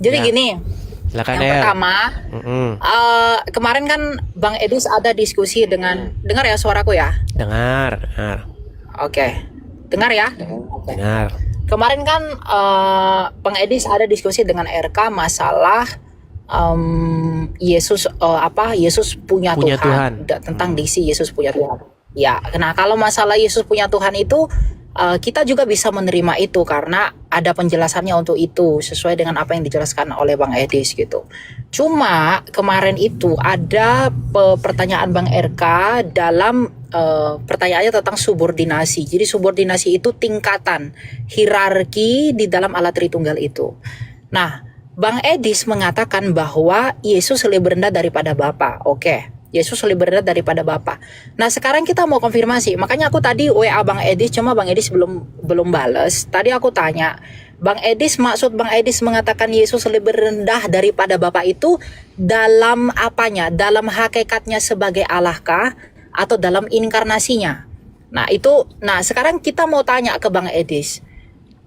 Jadi Ya, gini, silakan yang El. pertama, Mm-mm. kemarin kan Bang Edis ada diskusi dengan, dengar ya suaraku ya? Dengar, Oke, dengar ya? dengar. Kemarin kan Bang Edis ada diskusi dengan RK masalah Yesus Yesus punya Punya Tuhan, Tuhan. tentang diksi Yesus punya Tuhan. Ya, nah kalau masalah Yesus punya Tuhan itu kita juga bisa menerima itu karena ada penjelasannya untuk itu sesuai dengan apa yang dijelaskan oleh Bang Edis gitu. Cuma kemarin itu ada pertanyaan Bang RK dalam pertanyaannya tentang subordinasi. Jadi subordinasi itu tingkatan hierarki di dalam Allah Tritunggal itu. Nah, Bang Edis mengatakan bahwa Yesus lebih rendah daripada Bapa. Oke, Yesus lebih rendah daripada Bapa. Nah, sekarang kita mau konfirmasi. Makanya aku tadi WA Bang Edis, cuma Bang Edis belum bales. Tadi aku tanya, Bang Edis, maksud Bang Edis mengatakan Yesus lebih rendah daripada Bapa itu dalam apanya? Dalam hakikatnya sebagai Allah kah? Atau dalam inkarnasinya? Nah, sekarang kita mau tanya ke Bang Edis.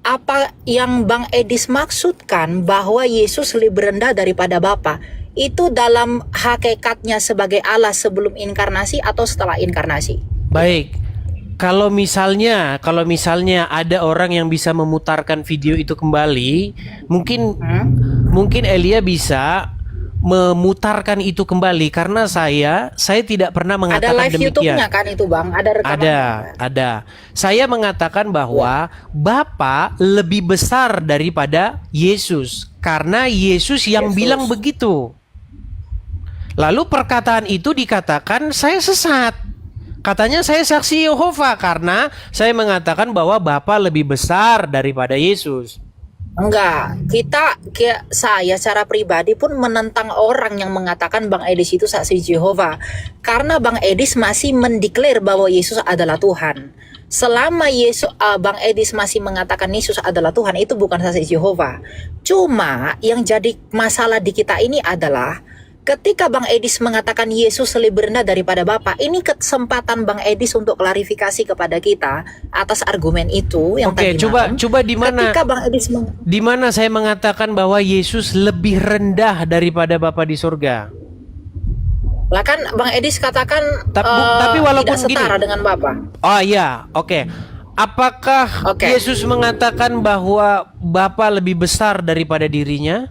Apa yang Bang Edis maksudkan bahwa Yesus lebih rendah daripada Bapa itu dalam hakikatnya sebagai Allah sebelum inkarnasi atau setelah inkarnasi? Baik. Kalau misalnya ada orang yang bisa memutarkan video itu kembali, mungkin Elia bisa memutarkan itu kembali karena saya tidak pernah Ada mengatakan live demikian. YouTube-nya kan itu Bang? Ada rekamannya? Ada. Saya mengatakan bahwa Bapa lebih besar daripada Yesus karena Yesus yang Yesus. bilang begitu. Lalu perkataan itu dikatakan saya sesat. Katanya saya saksi Yehova karena saya mengatakan bahwa Bapa lebih besar daripada Yesus. Enggak, saya secara pribadi pun menentang orang yang mengatakan Bang Edis itu saksi Jehovah. Karena Bang Edis masih mendeklar bahwa Yesus adalah Tuhan. Selama Bang Edis masih mengatakan Yesus adalah Tuhan, itu bukan saksi Jehovah. Cuma yang jadi masalah di kita ini adalah ketika Bang Edis mengatakan Yesus lebih rendah daripada Bapa, ini kesempatan Bang Edis untuk klarifikasi kepada kita atas argumen itu yang Oke, tadi malam. coba di mana? Ketika Bang Edis Di mana saya mengatakan bahwa Yesus lebih rendah daripada Bapa di surga? lah kan Bang Edis katakan Tapi walaupun tidak setara dengan Bapa. Oh iya, oke. Apakah Oke. Yesus mengatakan bahwa Bapa lebih besar daripada dirinya?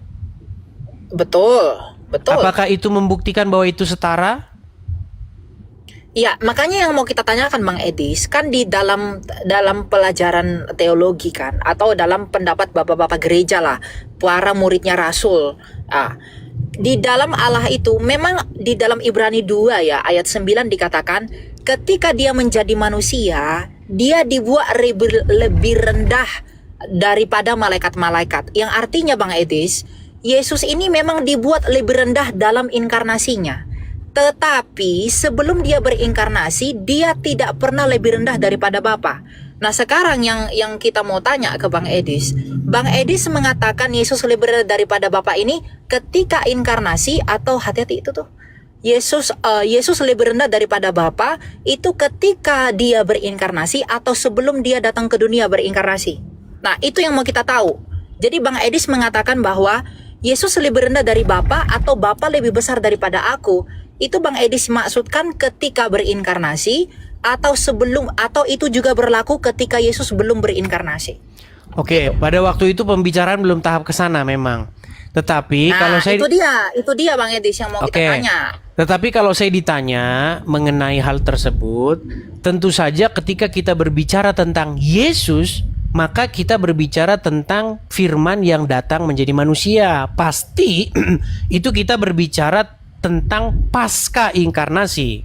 Betul. Apakah itu membuktikan bahwa itu setara? Ya, makanya yang mau kita tanyakan Bang Edis, kan di dalam pelajaran teologi kan, atau dalam pendapat bapak-bapak gereja lah, para muridnya Rasul. Di dalam Allah itu, memang di dalam Ibrani 2 ya, ayat 9 dikatakan, ketika dia menjadi manusia, dia dibuat lebih rendah daripada malaikat-malaikat. Yang artinya Bang Edis, Yesus ini memang dibuat lebih rendah dalam inkarnasinya. Tetapi sebelum dia berinkarnasi, dia tidak pernah lebih rendah daripada Bapa. Nah sekarang yang kita mau tanya ke Bang Edis mengatakan Yesus lebih rendah daripada Bapa ini ketika inkarnasi atau hati-hati itu tuh. Yesus lebih rendah daripada Bapa itu ketika dia berinkarnasi atau sebelum dia datang ke dunia berinkarnasi. Nah itu yang mau kita tahu. Jadi Bang Edis mengatakan bahwa Yesus lebih rendah dari Bapa atau Bapa lebih besar daripada aku. Itu Bang Edis maksudkan ketika berinkarnasi atau sebelum, atau itu juga berlaku ketika Yesus belum berinkarnasi. Oke, pada waktu itu pembicaraan belum tahap ke sana memang. Tetapi kalau saya itu dia Bang Edis yang mau kita tanya. Tetapi kalau saya ditanya mengenai hal tersebut, tentu saja ketika kita berbicara tentang Yesus, maka kita berbicara tentang firman yang datang menjadi manusia. Pasti itu kita berbicara tentang pasca inkarnasi.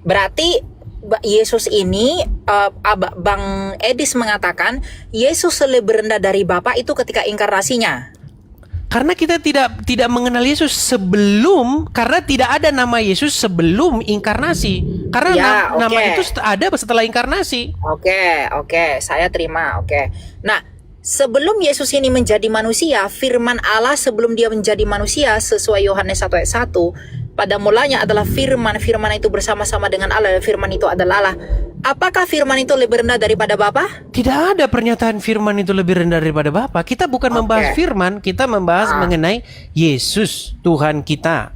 Berarti Yesus ini Bang Edis mengatakan Yesus lebih rendah dari Bapa itu ketika inkarnasinya. Karena kita tidak mengenal Yesus sebelum, karena tidak ada nama Yesus sebelum inkarnasi. Karena nama itu ada setelah inkarnasi. Oke, saya terima. Nah, sebelum Yesus ini menjadi manusia, firman Allah sebelum dia menjadi manusia sesuai Yohanes 1 ayat 1, pada mulanya adalah firman, firman itu bersama-sama dengan Allah, dan firman itu adalah Allah. Apakah firman itu lebih rendah daripada Bapa? Tidak ada pernyataan firman itu lebih rendah daripada Bapa. Kita bukan membahas firman, kita membahas mengenai Yesus, Tuhan kita.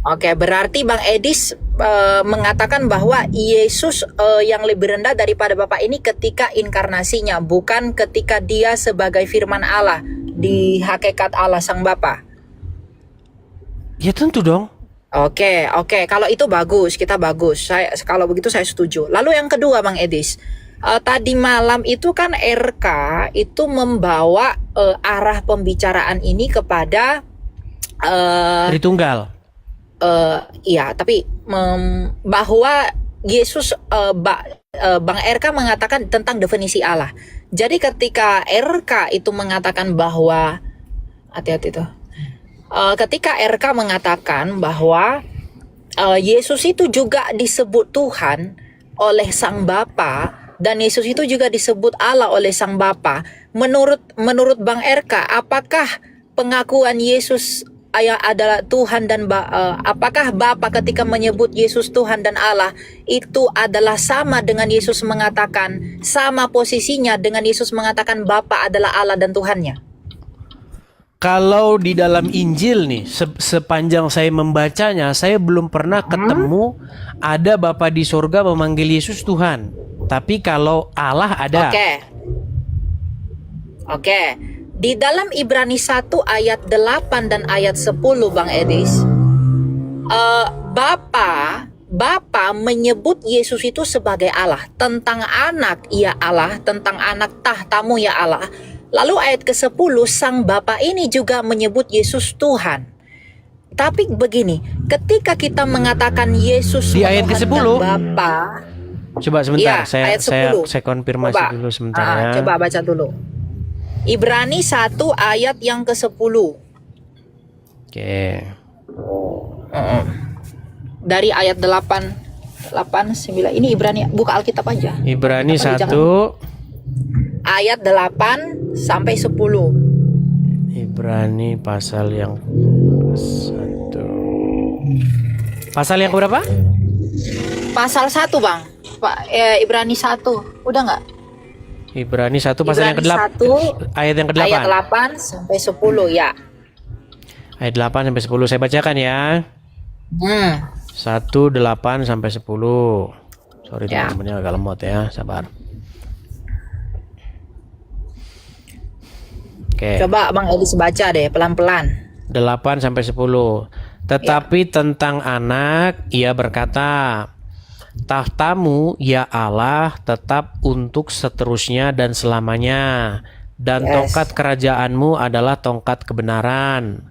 Oke, berarti Bang Edis mengatakan bahwa Yesus yang lebih rendah daripada Bapa ini ketika inkarnasinya, bukan ketika dia sebagai firman Allah di hakikat Allah Sang Bapa. Ya tentu dong. Oke. Kalau itu bagus, kita bagus. Kalau begitu saya setuju. Lalu yang kedua, Bang Edis, tadi malam itu kan RK itu membawa arah pembicaraan ini kepada Tritunggal. iya, tapi bahwa Yesus, Bang RK mengatakan tentang definisi Allah. Jadi ketika RK itu mengatakan bahwa hati-hati tuh. Ketika RK mengatakan bahwa Yesus itu juga disebut Tuhan oleh Sang Bapa dan Yesus itu juga disebut Allah oleh Sang Bapa. Menurut Bang RK, apakah pengakuan Yesus adalah Tuhan dan apakah Bapa ketika menyebut Yesus Tuhan dan Allah itu adalah sama dengan Yesus mengatakan, sama posisinya dengan Yesus mengatakan Bapa adalah Allah dan Tuhannya? Kalau di dalam Injil nih, sepanjang saya membacanya, saya belum pernah ketemu ada Bapa di sorga memanggil Yesus Tuhan. Tapi kalau Allah ada. Oke. Di dalam Ibrani 1 ayat 8 dan ayat 10, Bang Edis, Bapa menyebut Yesus itu sebagai Allah. Tentang anak, ya Allah. Tentang anak tahtamu, ya Allah. Lalu ayat ke-10, Sang Bapa ini juga menyebut Yesus Tuhan. Tapi begini, ketika kita mengatakan Yesus di ayat ke-10 Bapa, coba sebentar, ya, saya konfirmasi dulu sebentar ya. Coba baca dulu. Ibrani 1 ayat yang ke-10. Oke. Dari ayat 8, 9. Ini Ibrani, buka Alkitab aja. Ibrani 1 ayat 8 sampai 10. Ibrani pasal yang 1. Pasal yang berapa? Pasal 1, Bang. Ibrani 1. Udah nggak? Ibrani 1 pasal yang ke-8. Ayat yang ke-8. Ayat 8 sampai 10, ya. Ayat 8 sampai 10 saya bacakan ya. 1 8 sampai 10. Sorry ya. teman-temannya agak lemot ya, sabar. Oke. Coba Bang Edis baca deh pelan-pelan. 8 sampai 10. Tetapi tentang anak ia berkata, tahtamu ya Allah tetap untuk seterusnya dan selamanya, dan tongkat kerajaanmu adalah tongkat kebenaran.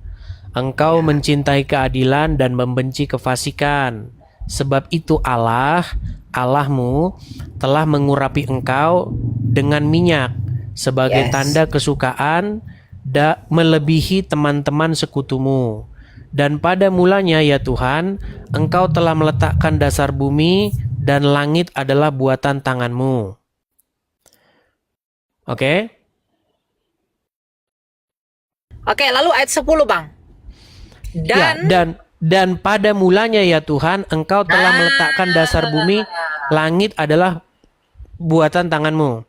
Engkau mencintai keadilan dan membenci kefasikan. Sebab itu Allahmu telah mengurapi engkau dengan minyak sebagai tanda kesukaan melebihi teman-teman sekutumu. Dan pada mulanya ya Tuhan, engkau telah meletakkan dasar bumi dan langit adalah buatan tanganmu. Oke, lalu ayat 10, Bang. Dan pada mulanya ya Tuhan, engkau telah meletakkan dasar bumi, langit adalah buatan tanganmu.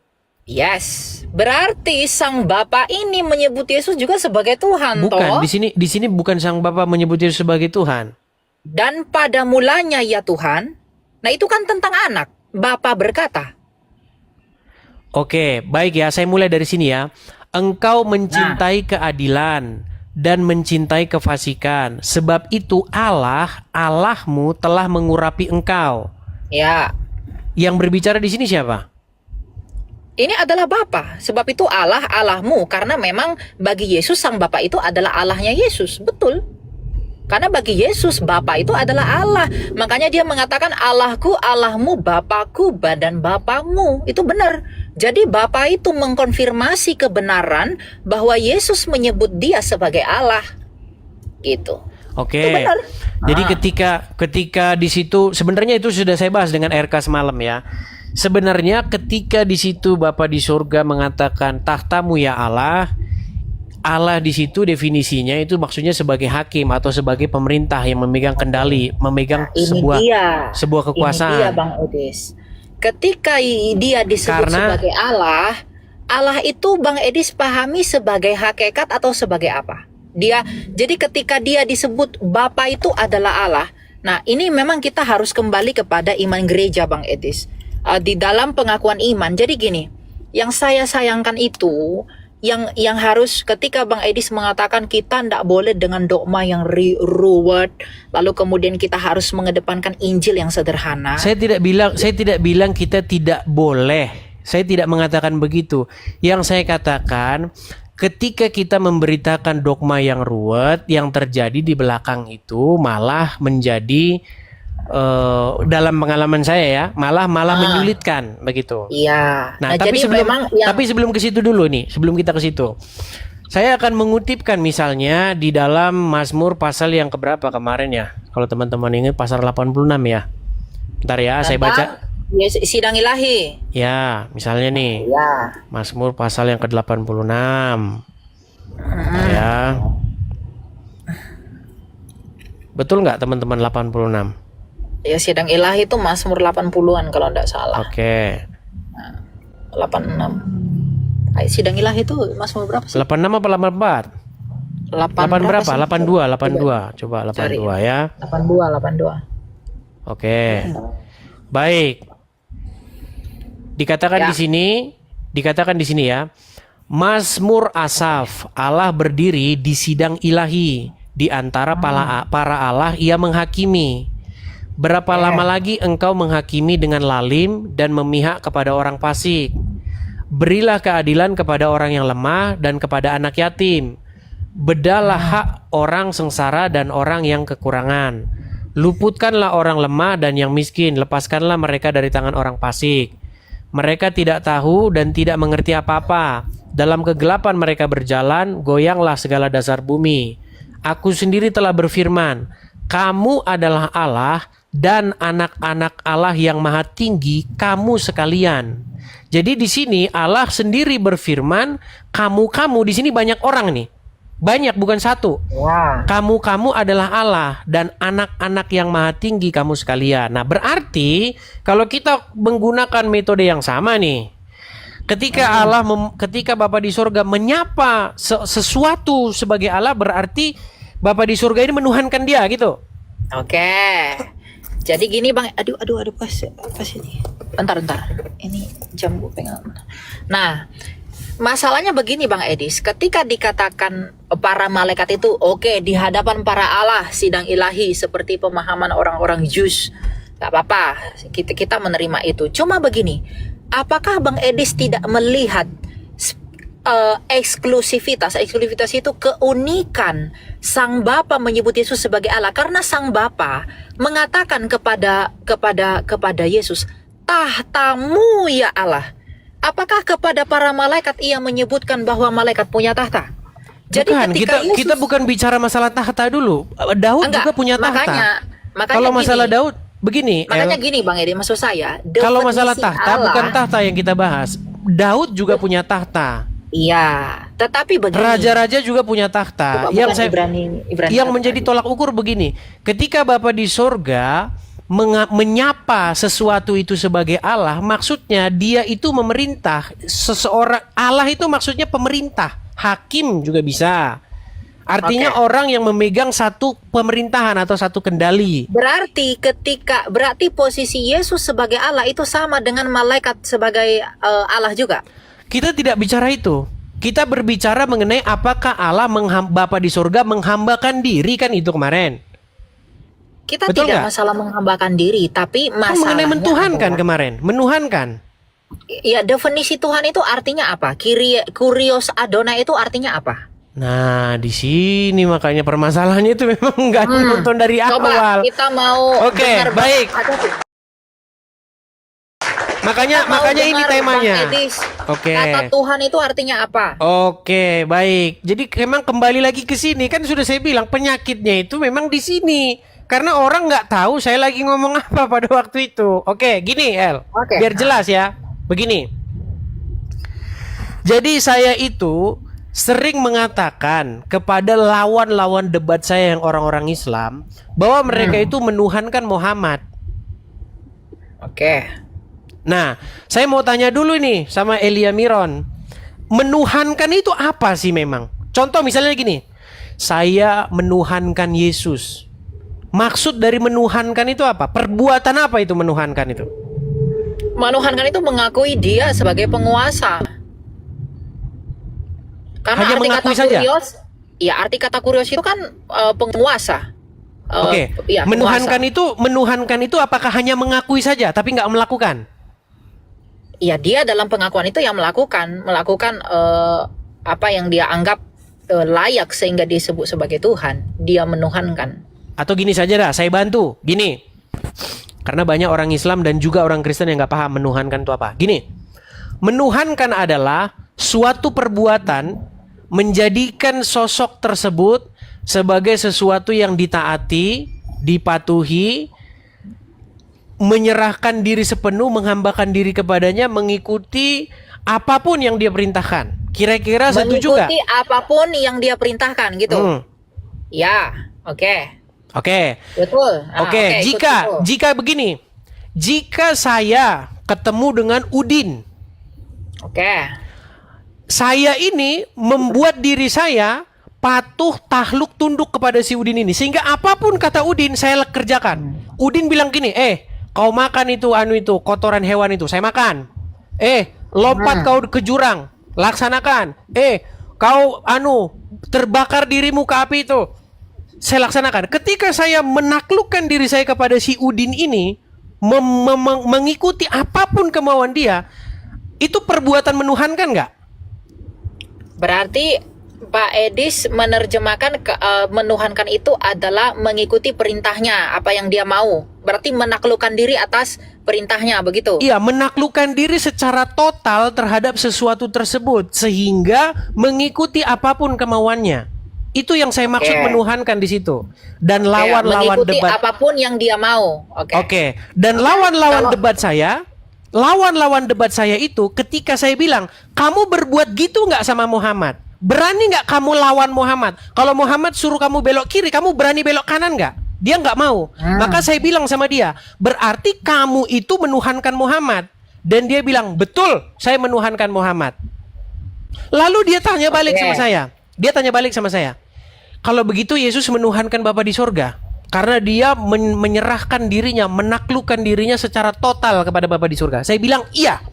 Yes, berarti Sang Bapa ini menyebut Yesus juga sebagai Tuhan. Bukan, di sini bukan Sang Bapa menyebut Yesus sebagai Tuhan. Dan pada mulanya ya Tuhan. Nah, itu kan tentang anak. Bapa berkata. Oke, baik ya, saya mulai dari sini ya. Engkau mencintai keadilan dan mencintai kefasikan. Sebab itu Allahmu telah mengurapi engkau. Ya. Yang berbicara di sini siapa? Ini adalah Bapa. Sebab itu Allahmu. Karena memang bagi Yesus Sang Bapa itu adalah Allahnya Yesus. Betul. Karena bagi Yesus Bapa itu adalah Allah. Makanya dia mengatakan Allahku, Allahmu, Bapaku, dan Bapamu. Itu benar. Jadi Bapa itu mengkonfirmasi kebenaran bahwa Yesus menyebut dia sebagai Allah. Gitu. Oke. Itu benar. Jadi ketika di situ, sebenarnya itu sudah saya bahas dengan RK semalam ya. Sebenarnya ketika di situ Bapa di surga mengatakan tahtamu ya Allah, Allah di situ definisinya itu maksudnya sebagai hakim atau sebagai pemerintah yang memegang kendali, memegang sebuah kekuasaan. Ini dia Bang Edis. Ketika dia disebut sebagai Allah, Allah itu Bang Edis pahami sebagai hakikat atau sebagai apa? Jadi ketika dia disebut Bapa itu adalah Allah. Nah, ini memang kita harus kembali kepada iman gereja Bang Edis. Di dalam pengakuan iman. Jadi gini, yang saya sayangkan itu yang harus ketika Bang Edis mengatakan kita tidak boleh dengan dogma yang ruwet, lalu kemudian kita harus mengedepankan Injil yang sederhana. Saya tidak bilang kita tidak boleh. Saya tidak mengatakan begitu. Yang saya katakan, ketika kita memberitakan dogma yang ruwet, yang terjadi di belakang itu malah menjadi dalam pengalaman saya ya, malah menyulitkan begitu. Iya. Nah, tapi sebelum ke situ dulu nih, sebelum kita ke situ, saya akan mengutipkan misalnya di dalam Mazmur pasal yang keberapa kemarin ya? Kalau teman-teman ingat pasal 86 ya. Bentar ya, saya baca. Ya, sidang ilahi. Ya, misalnya nih. Ya. Mazmur pasal yang ke-86. Ya. Betul nggak teman-teman 86? Ya, sidang ilahi itu Mazmur 80-an kalau tidak salah. Oke. 86. Sidang ilahi itu Mazmur berapa sih? 86 apa 84? 8 berapa? 82. Coba 82 ya. 82. Oke. Baik. Dikatakan di sini ya. Mazmur Asaf, Allah berdiri di sidang ilahi, di antara para Allah ia menghakimi. Berapa lama lagi engkau menghakimi dengan lalim dan memihak kepada orang fasik? Berilah keadilan kepada orang yang lemah dan kepada anak yatim. Bedalah hak orang sengsara dan orang yang kekurangan. Luputkanlah orang lemah dan yang miskin. Lepaskanlah mereka dari tangan orang fasik. Mereka tidak tahu dan tidak mengerti apa-apa. Dalam kegelapan mereka berjalan, goyanglah segala dasar bumi. Aku sendiri telah berfirman, kamu adalah Allah dan anak-anak Allah yang maha tinggi, kamu sekalian. Jadi di sini Allah sendiri berfirman, kamu di sini banyak orang nih. Banyak, bukan satu. Wow. Kamu adalah Allah dan anak-anak yang maha tinggi kamu sekalian. Nah, berarti kalau kita menggunakan metode yang sama nih, ketika ketika Bapa di surga menyapa sesuatu sebagai Allah, berarti Bapa di surga ini menuhankan dia gitu. Oke. Jadi gini Bang, aduh pas ini. Bentar. Ini jam gue pegang. Nah, masalahnya begini Bang Edis, ketika dikatakan para malaikat itu oke, di hadapan para Allah sidang ilahi seperti pemahaman orang-orang Jus, gak apa-apa, kita menerima itu. Cuma begini, apakah Bang Edis tidak melihat eksklusivitas itu keunikan Sang Bapa menyebut Yesus sebagai Allah, karena Sang Bapa mengatakan kepada Yesus, tahtamu ya Allah. Apakah kepada para malaikat ia menyebutkan bahwa malaikat punya tahta? Jadi bukan, kita bukan bicara masalah tahta dulu. Daud juga punya tahta. Makanya kalau masalah Daud begini. Makanya gini Bang Edi, maksud saya. Kalau masalah tahta bukan tahta yang kita bahas. Daud juga punya tahta. Iya, tetapi begini. Raja-raja juga punya tahta. Ibrani yang menjadi tolak ukur begini. Ketika Bapa di sorga menyapa sesuatu itu sebagai Allah, maksudnya dia itu memerintah. Seseorang Allah itu maksudnya pemerintah, hakim juga bisa. Artinya orang yang memegang satu pemerintahan atau satu kendali. Berarti posisi Yesus sebagai Allah itu sama dengan malaikat sebagai Allah juga. Kita tidak bicara itu. Kita berbicara mengenai apakah Allah Bapa di surga menghambakan diri, kan itu kemarin. Kita betul tidak masalah menghambakan diri, tapi masalahnya mengenai mentuhankan kemarin, menuhankan. Ya, definisi Tuhan itu artinya apa? Kurios Adonai itu artinya apa? Nah, di sini makanya permasalahannya itu memang nggak nonton dari awal. Coba kita mau. Oke, baik. Makanya ini temanya. Oke. Kata Tuhan itu artinya apa? Oke, baik. Jadi memang kembali lagi ke sini, kan sudah saya bilang penyakitnya itu memang di sini. Karena orang nggak tahu saya lagi ngomong apa pada waktu itu. Oke, gini El. Biar jelas ya. Begini. Jadi saya itu sering mengatakan kepada lawan-lawan debat saya yang orang-orang Islam bahwa mereka itu menuhankan Muhammad. Oke. Nah, saya mau tanya dulu nih sama Elia Miron. Menuhankan itu apa sih memang? Contoh misalnya gini. Saya menuhankan Yesus. Maksud dari menuhankan itu apa? Perbuatan apa itu menuhankan itu? Menuhankan itu mengakui dia sebagai penguasa. Karena Hanya arti mengakui kata saja? kurios, ya arti kata kurios itu kan penguasa. Oke. Ya, Menuhankan itu apakah hanya mengakui saja tapi nggak melakukan? Ya, dia dalam pengakuan itu yang melakukan apa yang dia anggap layak sehingga disebut sebagai Tuhan. Dia menuhankan. Atau gini saja dah, saya bantu. Gini. Karena banyak orang Islam dan juga orang Kristen yang nggak paham menuhankan itu apa. Gini. Menuhankan adalah suatu perbuatan menjadikan sosok tersebut sebagai sesuatu yang ditaati, dipatuhi, menyerahkan diri sepenuh, menghambakan diri kepadanya, mengikuti apapun yang dia perintahkan. Kira-kira setuju nggak? Mengikuti apapun yang dia perintahkan gitu. Ya, oke. Oke. Betul. Oke, jika begini. Jika saya ketemu dengan Udin, Oke. saya ini membuat diri saya patuh, takluk, tunduk kepada si Udin ini. Sehingga apapun kata Udin, saya kerjakan. Udin bilang gini, kau makan itu, kotoran hewan itu, saya makan. Lompat kau ke jurang, laksanakan. Kau, terbakar dirimu ke api itu, saya laksanakan. Ketika saya menaklukkan diri saya kepada si Udin ini, mengikuti apapun kemauan dia, itu perbuatan menuhankan nggak? Berarti Pak Edis menerjemahkan menuhankan itu adalah mengikuti perintahnya, apa yang dia mau. Berarti menaklukkan diri atas perintahnya, begitu? Iya, menaklukkan diri secara total terhadap sesuatu tersebut sehingga mengikuti apapun kemauannya. Itu yang saya maksud menuhankan di situ. Dan lawan-lawan mengikuti debat apapun yang dia mau. Oke. Dan lawan-lawan debat saya itu ketika saya bilang, "Kamu berbuat gitu nggak sama Muhammad? Berani nggak kamu lawan Muhammad? Kalau Muhammad suruh kamu belok kiri, kamu berani belok kanan nggak?" Dia nggak mau. Maka saya bilang sama dia, "Berarti kamu itu menuhankan Muhammad." Dan dia bilang, "Betul, saya menuhankan Muhammad." Lalu dia tanya balik sama saya. "Kalau begitu Yesus menuhankan Bapa di sorga?" Karena dia menyerahkan dirinya, menaklukkan dirinya secara total kepada Bapa di surga. Saya bilang, iya.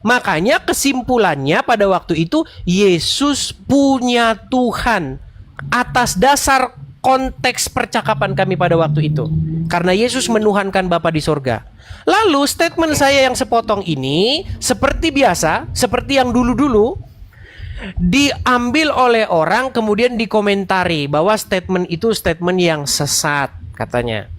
Makanya kesimpulannya pada waktu itu, Yesus punya Tuhan. Atas dasar konteks percakapan kami pada waktu itu. Karena Yesus menuhankan Bapa di surga. Lalu statement saya yang sepotong ini, seperti biasa, seperti yang dulu-dulu, diambil oleh orang kemudian dikomentari bahwa statement itu statement yang sesat katanya.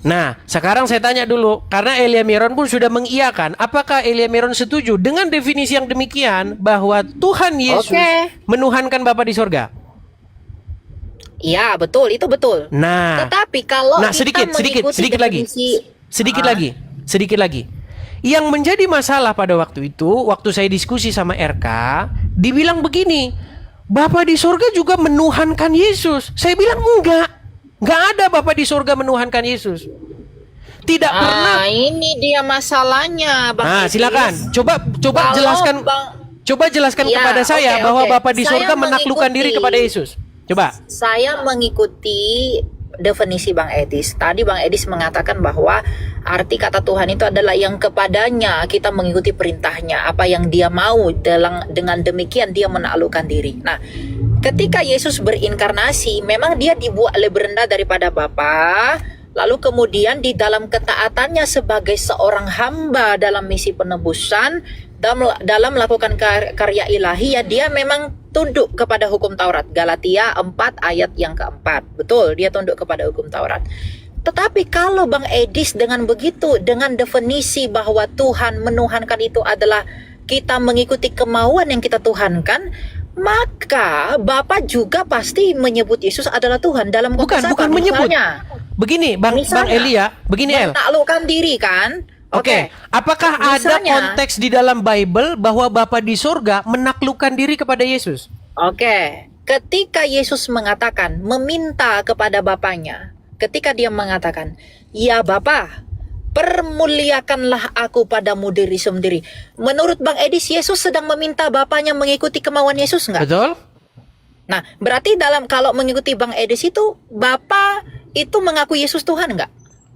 Nah, sekarang saya tanya dulu, karena Elia Miron pun sudah mengiyakan, apakah Elia Miron setuju dengan definisi yang demikian bahwa Tuhan Yesus menuhankan Bapa di sorga? Iya, betul, itu betul. Nah, tetapi kalau sedikit lagi. Yang menjadi masalah pada waktu itu, waktu saya diskusi sama RK, dibilang begini, Bapa di sorga juga menuhankan Yesus. Saya bilang enggak ada Bapa di sorga menuhankan Yesus. Tidak pernah. Ini dia masalahnya, Bang. Silakan. Coba jelaskan kepada saya bahwa Bapa di sorga menaklukkan diri kepada Yesus. Coba. Saya mengikuti definisi Bang Edis. Tadi Bang Edis mengatakan bahwa arti kata Tuhan itu adalah yang kepadanya kita mengikuti perintahnya, apa yang dia mau, dengan demikian dia menaklukkan diri. Nah, ketika Yesus berinkarnasi, memang dia dibuat lebih rendah daripada Bapa. Lalu kemudian di dalam ketaatannya sebagai seorang hamba dalam misi penebusan, dalam melakukan karya ilahi, ya dia memang tunduk kepada hukum Taurat. Galatia 4 ayat yang keempat. Betul, dia tunduk kepada hukum Taurat. Tetapi kalau Bang Edis dengan begitu, dengan definisi bahwa Tuhan menuhankan itu adalah kita mengikuti kemauan yang kita tuhankan, maka Bapa juga pasti menyebut Yesus adalah Tuhan dalam konteks Bukan menyebut. Begini, Bang Elia, begini El. Menaklukkan diri kan? Oke, apakah ada Misalnya- konteks di dalam Bible bahwa Bapa di sorga menaklukkan diri kepada Yesus? Oke, ketika Yesus mengatakan, meminta kepada Bapaknya, ketika dia mengatakan, ya Bapa, permuliakanlah aku padamu diri sendiri. Menurut Bang Edis, Yesus sedang meminta Bapaknya mengikuti kemauan Yesus nggak? Betul? Nah, berarti kalau mengikuti Bang Edis itu, Bapa itu mengakui Yesus Tuhan nggak?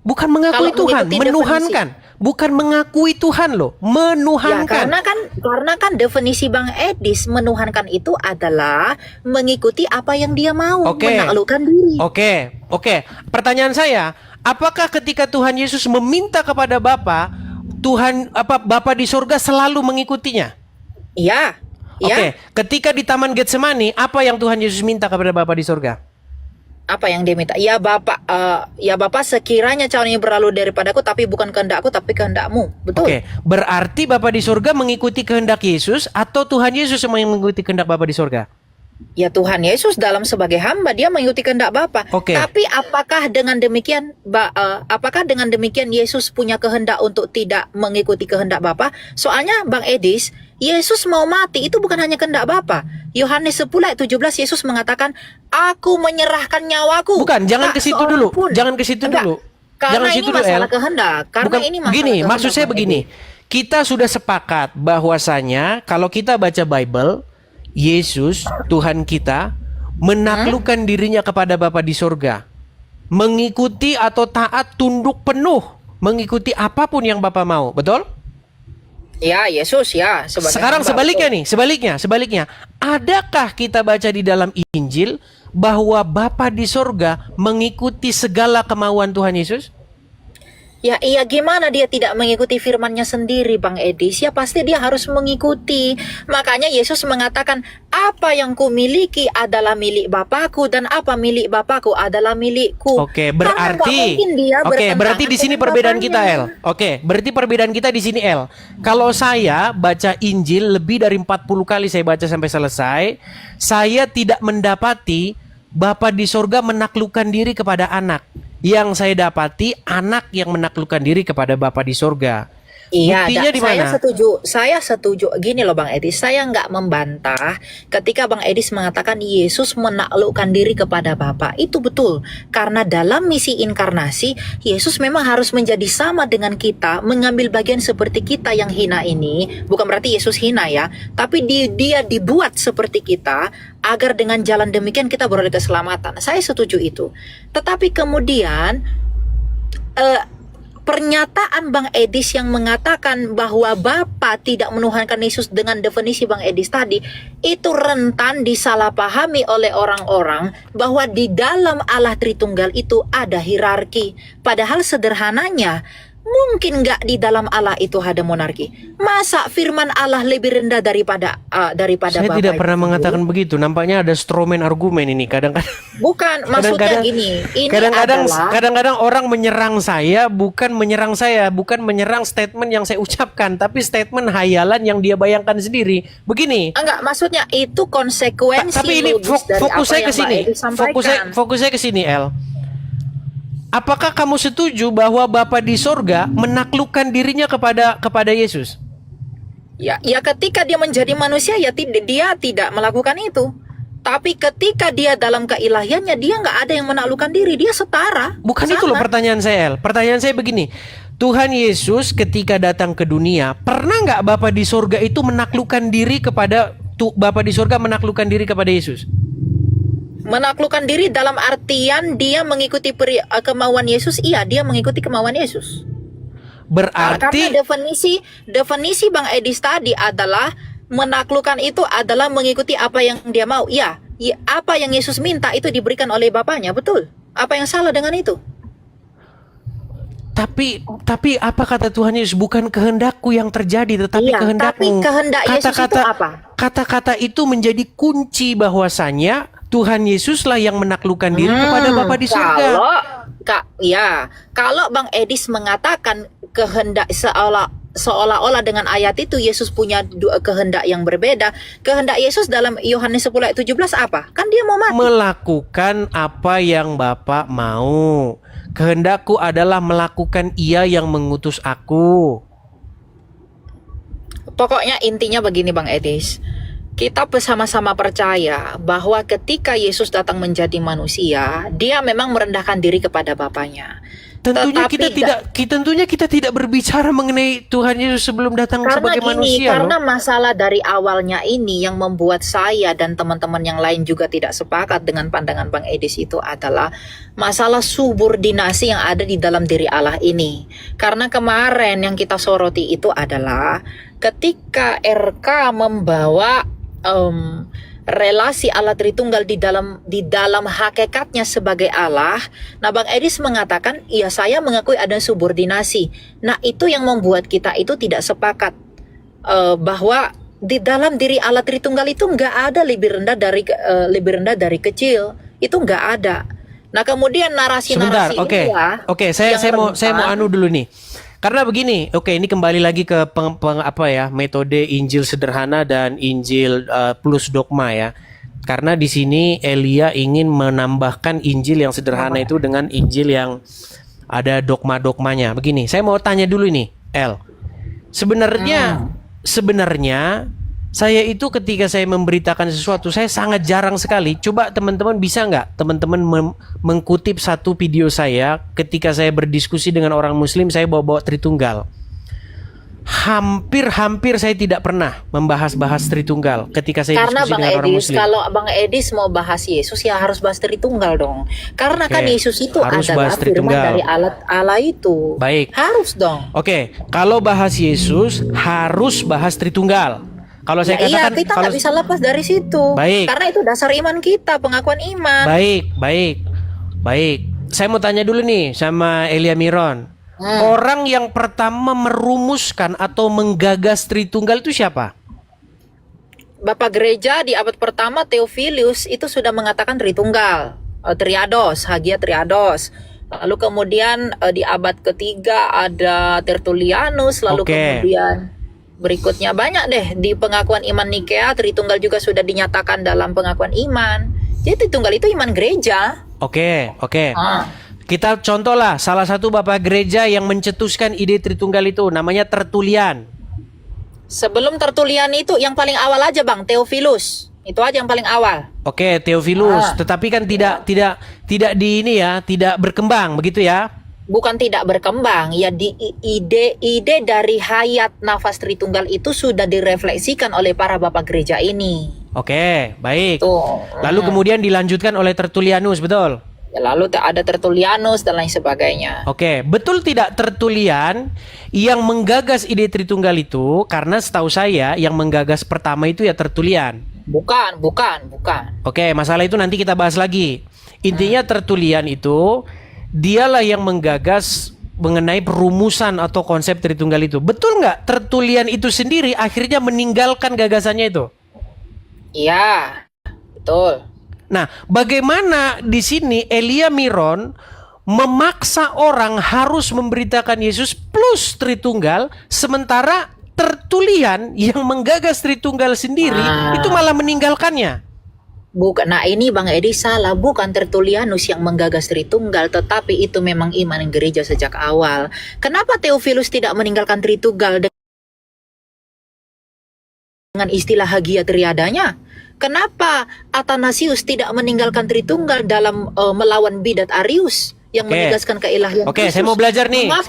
Bukan mengakui Kalau Tuhan, mengikuti menuhankan. Bukan mengakui Tuhan loh, Ya, menuhankan. karena kan definisi Bang Edis menuhankan itu adalah mengikuti apa yang dia mau, Oke. menaklukkan diri. Oke. Pertanyaan saya, apakah ketika Tuhan Yesus meminta kepada Bapa, Bapa di sorga selalu mengikutinya? Iya, iya. Oke, ketika di Taman Getsemani, apa yang Tuhan Yesus minta kepada Bapa di sorga? Apa yang dia minta? Ya Bapak sekiranya cawan ini berlalu daripadaku, tapi bukan kehendakku, tapi kehendakmu. Betul. Oke, berarti Bapa di sorga mengikuti kehendak Yesus atau Tuhan Yesus yang mengikuti kehendak Bapa di sorga? Ya Tuhan Yesus dalam sebagai hamba dia mengikuti kehendak Bapa. Oke. Tapi apakah dengan demikian Yesus punya kehendak untuk tidak mengikuti kehendak Bapa? Soalnya Bang Edis, Yesus mau mati itu bukan hanya kehendak Bapa. Yohanes 10 ayat 17 Yesus mengatakan, "Aku menyerahkan nyawaku." Bukan, jangan Tak ke situ seorang dulu. pun. Jangan ke situ Enggak. dulu. Karena Jangan ini situ dulu, masalah El. kehendak. Karena Bukan, ini masalah gini, kehendak, maksud saya Bang begini. Edis. Kita sudah sepakat bahwasanya kalau kita baca Bible, Yesus, Tuhan kita, menaklukkan dirinya kepada Bapa di sorga. Mengikuti atau taat tunduk penuh. Mengikuti apapun yang Bapa mau. Betul? Ya, Yesus ya. Sekarang hamba, sebaliknya betul. nih, sebaliknya. Adakah kita baca di dalam Injil bahwa Bapa di sorga mengikuti segala kemauan Tuhan Yesus? Ya iya, gimana dia tidak mengikuti firman-Nya sendiri, Bang Edis? Ya pasti dia harus mengikuti. Makanya Yesus mengatakan, apa yang kumiliki adalah milik Bapakku, dan apa milik Bapakku adalah milikku. Oke, Karena nggak mungkin dia berarti di sini bertentangan perbedaan dengan kita, El. Bapaknya. Oke, berarti perbedaan kita di sini, El. Kalau saya baca Injil lebih dari 40 kali saya baca sampai selesai, saya tidak mendapati Bapa di sorga menaklukkan diri kepada anak. Yang saya dapati anak yang menaklukkan diri kepada Bapa di sorga. Iya, Buktinya di mana? Saya setuju. Gini loh Bang Edis, saya nggak membantah ketika Bang Edis mengatakan Yesus menaklukkan diri kepada Bapa. Itu betul. Karena dalam misi inkarnasi, Yesus memang harus menjadi sama dengan kita, mengambil bagian seperti kita yang hina ini. Bukan berarti Yesus hina ya, tapi dia dibuat seperti kita agar dengan jalan demikian kita beroleh keselamatan. Saya setuju itu. Tetapi kemudian pernyataan Bang Edis yang mengatakan bahwa Bapa tidak menuhankan Yesus dengan definisi Bang Edis tadi, itu rentan disalahpahami oleh orang-orang bahwa di dalam Allah Tritunggal itu ada hierarki. Padahal sederhananya, mungkin nggak di dalam Allah itu ada monarki. Masa firman Allah lebih rendah daripada Saya Bapa tidak pernah itu? mengatakan begitu. Nampaknya ada strawman argumen ini kadang-kadang. Bukan, maksudnya gini. Ini adalah Kadang-kadang orang menyerang saya, bukan menyerang statement yang saya ucapkan, tapi statement hayalan yang dia bayangkan sendiri. Begini. enggak, maksudnya itu konsekuensi Tapi ini logis dari fokus apa saya yang ke sini. Mbak Edi sampaikan. Fokus saya ke sini, El. Apakah kamu setuju bahwa Bapa di sorga menaklukkan dirinya kepada Yesus? Ya ketika dia menjadi manusia ya dia tidak melakukan itu. Tapi ketika dia dalam keilahiannya dia nggak ada yang menaklukkan diri, dia setara. Bukan sama. itu loh pertanyaan saya, El. Pertanyaan saya begini. Tuhan Yesus ketika datang ke dunia, pernah nggak Bapa di sorga itu menaklukkan diri kepada Bapa di sorga menaklukkan diri kepada Yesus? Menaklukkan diri dalam artian dia mengikuti kemauan Yesus. Iya, dia mengikuti kemauan Yesus. Berarti Karena definisi Bang Edis tadi adalah menaklukkan itu adalah mengikuti apa yang dia mau. Ya, apa yang Yesus minta itu diberikan oleh Bapaknya, betul. Apa yang salah dengan itu? Tapi apa kata Tuhan Yesus? Bukan kehendakku yang terjadi, tetapi Iya, kehendakmu. tapi kehendak Yesus itu apa? Kata-kata itu menjadi kunci bahwasanya Tuhan Yesuslah yang menaklukkan diri kepada Bapa di surga. Kalau Bang Edis mengatakan kehendak seolah-olah dengan ayat itu Yesus punya kehendak yang berbeda. Kehendak Yesus dalam Yohanes 10 ayat 17 apa? Kan dia mau mati. Melakukan apa yang Bapa mau. kehendakku adalah melakukan Ia yang mengutus aku. Pokoknya intinya begini Bang Edis, kita bersama-sama percaya bahwa ketika Yesus datang menjadi manusia, dia memang merendahkan diri kepada Bapaknya. Tentunya Tetapi tentunya kita tidak berbicara mengenai Tuhan Yesus sebelum datang karena sebagai gini, manusia karena loh. masalah dari awalnya ini yang membuat saya dan teman-teman yang lain juga tidak sepakat dengan pandangan Bang Edis itu adalah masalah subordinasi yang ada di dalam diri Allah ini. Karena kemarin yang kita soroti itu adalah ketika RK membawa relasi Allah Tritunggal di dalam hakikatnya sebagai Allah. Nah, Bang Edis mengatakan, "Iya, saya mengakui ada subordinasi." Nah, itu yang membuat kita itu tidak sepakat bahwa di dalam diri Allah Tritunggal itu nggak ada lebih rendah dari kecil. Itu nggak ada. Nah, kemudian Sebentar, narasi-narasi oke. inilah Oke, yang saya mau rentan. anu dulu nih. Karena begini, oke, ini kembali lagi ke metode Injil sederhana dan Injil plus dogma ya. Karena di sini Elia ingin menambahkan Injil yang sederhana itu dengan Injil yang ada dogma-dogmanya. Begini, saya mau tanya dulu nih, El. Sebenarnya saya itu ketika saya memberitakan sesuatu, saya sangat jarang sekali. Coba teman-teman bisa nggak teman-teman mengkutip satu video saya ketika saya berdiskusi dengan orang Muslim, saya bawa-bawa Tritunggal. Hampir saya tidak pernah membahas-bahas Tritunggal ketika saya Karena diskusi Bang dengan orang Edis, Muslim. kalau Bang Edis mau bahas Yesus ya harus bahas Tritunggal dong. Karena kan Oke, Yesus itu harus adalah bahas Tritunggal. firman dari Allah itu. Baik. Harus dong. Oke, kalau bahas Yesus harus bahas Tritunggal. Kalau saya Ya, iya, katakan kita kalau nggak bisa lepas dari situ. Baik. Karena itu dasar iman kita, pengakuan iman. Baik. Saya mau tanya dulu nih sama Elia Miron. Orang yang pertama merumuskan atau menggagas Tritunggal itu siapa? Bapak gereja di abad pertama Theophilus itu sudah mengatakan Tritunggal, Triados, Hagia Triados. Lalu kemudian di abad ketiga ada Tertullianus, lalu Oke. kemudian berikutnya banyak deh di pengakuan iman Nikea, Tritunggal juga sudah dinyatakan dalam pengakuan iman. Jadi Tritunggal itu iman gereja. Oke. Ah. Kita contohlah salah satu bapak gereja yang mencetuskan ide Tritunggal itu namanya Tertullian. Sebelum Tertullian itu yang paling awal aja Bang, Theophilus. Itu aja yang paling awal. Oke, Theophilus, tetapi kan tidak di ini ya, tidak berkembang begitu ya. Bukan tidak berkembang, ya ide dari hayat nafas Tritunggal itu sudah direfleksikan oleh para bapak gereja ini. Oke, baik. Tuh. Lalu kemudian dilanjutkan oleh Tertullianus, betul? Ya, lalu ada Tertullianus dan lain sebagainya. Oke, betul tidak Tertullian yang menggagas ide Tritunggal itu? Karena setahu saya yang menggagas pertama itu ya Tertullian. Bukan. Oke, masalah itu nanti kita bahas lagi. Intinya Tertullian itu dialah yang menggagas mengenai perumusan atau konsep Tritunggal itu. Betul nggak? Tertullian itu sendiri akhirnya meninggalkan gagasannya itu. Iya, betul. Nah, bagaimana di sini Elia Miron memaksa orang harus memberitakan Yesus plus Tritunggal, sementara Tertullian yang menggagas Tritunggal sendiri itu malah meninggalkannya. Bukan. Nah, ini Bang Edi salah, bukan Tertullianus yang menggagas Tritunggal, tetapi itu memang iman gereja sejak awal. Kenapa Theophilus tidak meninggalkan Tritunggal dengan istilah Hagia Triadanya? Kenapa Athanasius tidak meninggalkan Tritunggal dalam melawan bidat Arius yang menegaskan keilahian Oke, Kristus? saya mau belajar nih. Mengapa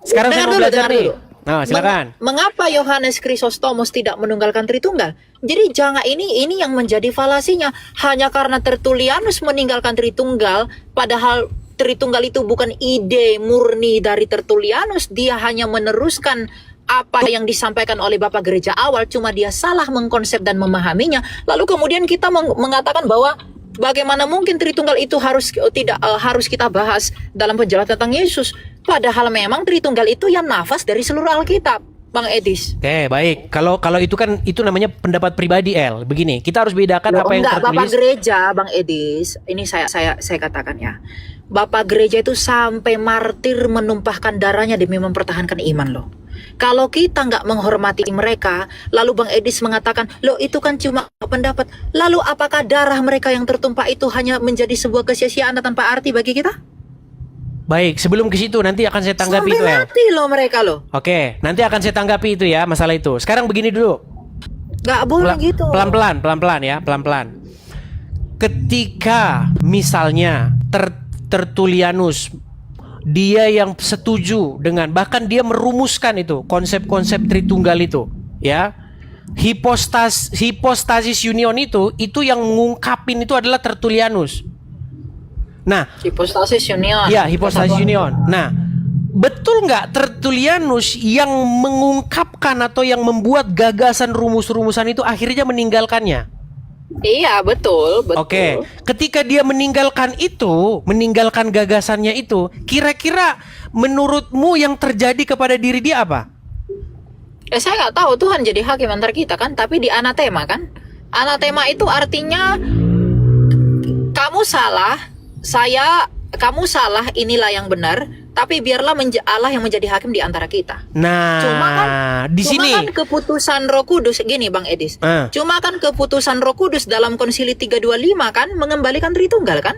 Sekarang saya mau belajar nih. dulu. Nah, silakan. Mengapa Yohanes Chrysostomus tidak menunggalkan Tritunggal? Jadi jangan ini yang menjadi falasinya. Hanya karena Tertullianus meninggalkan Tritunggal, padahal Tritunggal itu bukan ide murni dari Tertullianus, dia hanya meneruskan apa yang disampaikan oleh Bapak Gereja awal, cuma dia salah mengkonsep dan memahaminya. Lalu kemudian kita mengatakan bahwa bagaimana mungkin Tritunggal itu harus kita bahas dalam penjelasan tentang Yesus. Padahal memang Tritunggal itu yang nafas dari seluruh Alkitab, Bang Edis. Oke, baik. Kalau itu kan itu namanya pendapat pribadi, El. Begini, kita harus bedakan apa yang Enggak, tertulis. Bapak Gereja, Bang Edis, ini saya katakan ya. Bapak Gereja itu sampai martir menumpahkan darahnya demi mempertahankan iman loh. Kalau kita nggak menghormati mereka, lalu Bang Edis mengatakan, loh itu kan cuma pendapat. Lalu apakah darah mereka yang tertumpah itu hanya menjadi sebuah kesia-siaan tanpa arti bagi kita? Baik, sebelum ke situ nanti akan saya tanggapi itu, Sampai El. mati loh mereka loh. Oke, nanti akan saya tanggapi itu ya, masalah itu. Sekarang begini dulu. Gak boleh gitu. Pelan-pelan ya, pelan-pelan. Ketika misalnya Tertullianus dia yang setuju dengan, bahkan dia merumuskan itu konsep-konsep Tritunggal itu, ya. Hipostasis union itu yang mengungkapin itu adalah Tertullianus. Nah, Hipostasis union. ya, hipostasis union. Nah, betul nggak Tertullianus yang mengungkapkan atau yang membuat gagasan rumus-rumusan itu akhirnya meninggalkannya? Iya, betul. Oke, ketika dia meninggalkan gagasannya itu, kira-kira menurutmu yang terjadi kepada diri dia apa? Saya nggak tahu, Tuhan jadi hakim antar kita kan, tapi di anatema kan. Anatema itu artinya kamu salah, kamu salah, inilah yang benar, tapi biarlah Allah yang menjadi hakim di antara kita. Nah, di sini kan keputusan Roh Kudus gini Bang Edis. Cuma kan keputusan Roh Kudus dalam Konsili 325 kan mengembalikan Tritunggal kan?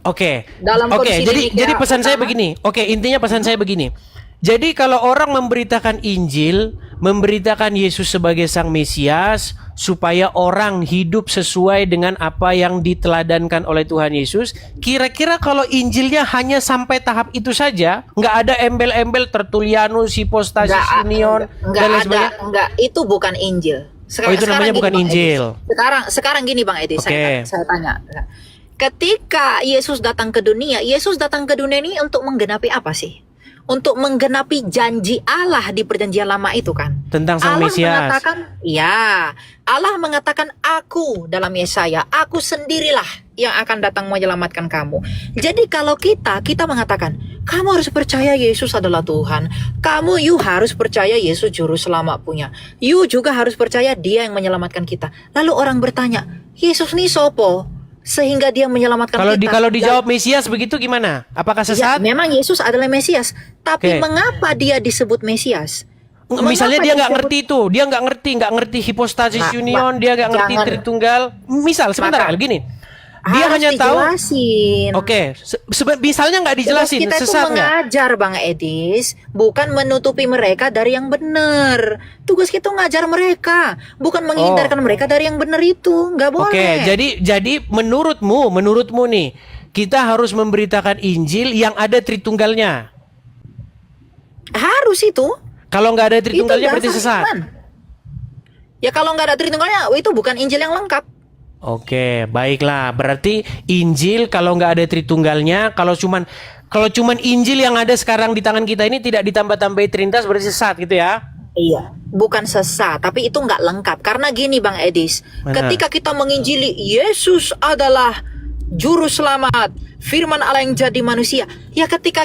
Oke. Dalam Oke, konsili jadi Nikea pesan saya pertama. begini. Oke, intinya pesan saya begini. Jadi kalau orang memberitakan Injil, memberitakan Yesus sebagai Sang Mesias, supaya orang hidup sesuai dengan apa yang diteladankan oleh Tuhan Yesus, kira-kira kalau Injilnya hanya sampai tahap itu saja, nggak ada embel-embel Tertullianus, hipostasis union, dan lain sebagainya. Enggak, itu bukan Injil. Itu namanya bukan Bang Injil. Edis. Sekarang gini Bang Edis, Oke. saya tanya. Ketika Yesus datang ke dunia ini untuk menggenapi apa sih? Untuk menggenapi janji Allah di perjanjian lama itu kan. Tentang Sang Allah Mesias. mengatakan, Allah mengatakan aku dalam Yesaya, aku sendirilah yang akan datang menyelamatkan kamu. Jadi kalau kita mengatakan, kamu harus percaya Yesus adalah Tuhan. You harus percaya Yesus juru selamat punya. You juga harus percaya Dia yang menyelamatkan kita. Lalu orang bertanya, Yesus nih sopo? Sehingga Dia menyelamatkan kita. Kalau dijawab Mesias begitu gimana? Apakah Ya, sesat? memang Yesus adalah Mesias. Tapi Oke. mengapa Dia disebut Mesias? Misalnya Mengapa dia nggak disebut- ngerti itu, dia nggak ngerti hipostasis union, dia nggak ngerti jangan. Tritunggal. Misal sebentar, Maka, El, gini. Dia harus hanya tahu. dijelasin. Oke, misalnya nggak dijelasin, Tugas kita itu sesat nggak? mengajar Bang Edis, bukan menutupi mereka dari yang benar. Tugas kita ngajar mereka, bukan menghindarkan mereka dari yang benar itu. Nggak boleh. Oke, jadi menurutmu nih, kita harus memberitakan Injil yang ada Tritunggalnya. Harus itu. Kalau nggak ada Tritunggalnya Itu berarti dasar sesat. iman. Ya kalau nggak ada Tritunggalnya, itu bukan Injil yang lengkap. Oke, baiklah. Berarti Injil kalau nggak ada Tritunggalnya, kalau cuman Injil yang ada sekarang di tangan kita ini tidak ditambah-tambahi Trinitas berarti sesat gitu ya? Iya, bukan sesat, tapi itu nggak lengkap. Karena gini Bang Edis, Mana? ketika kita menginjili Yesus adalah Juru Selamat, Firman Allah yang jadi manusia. Ya ketika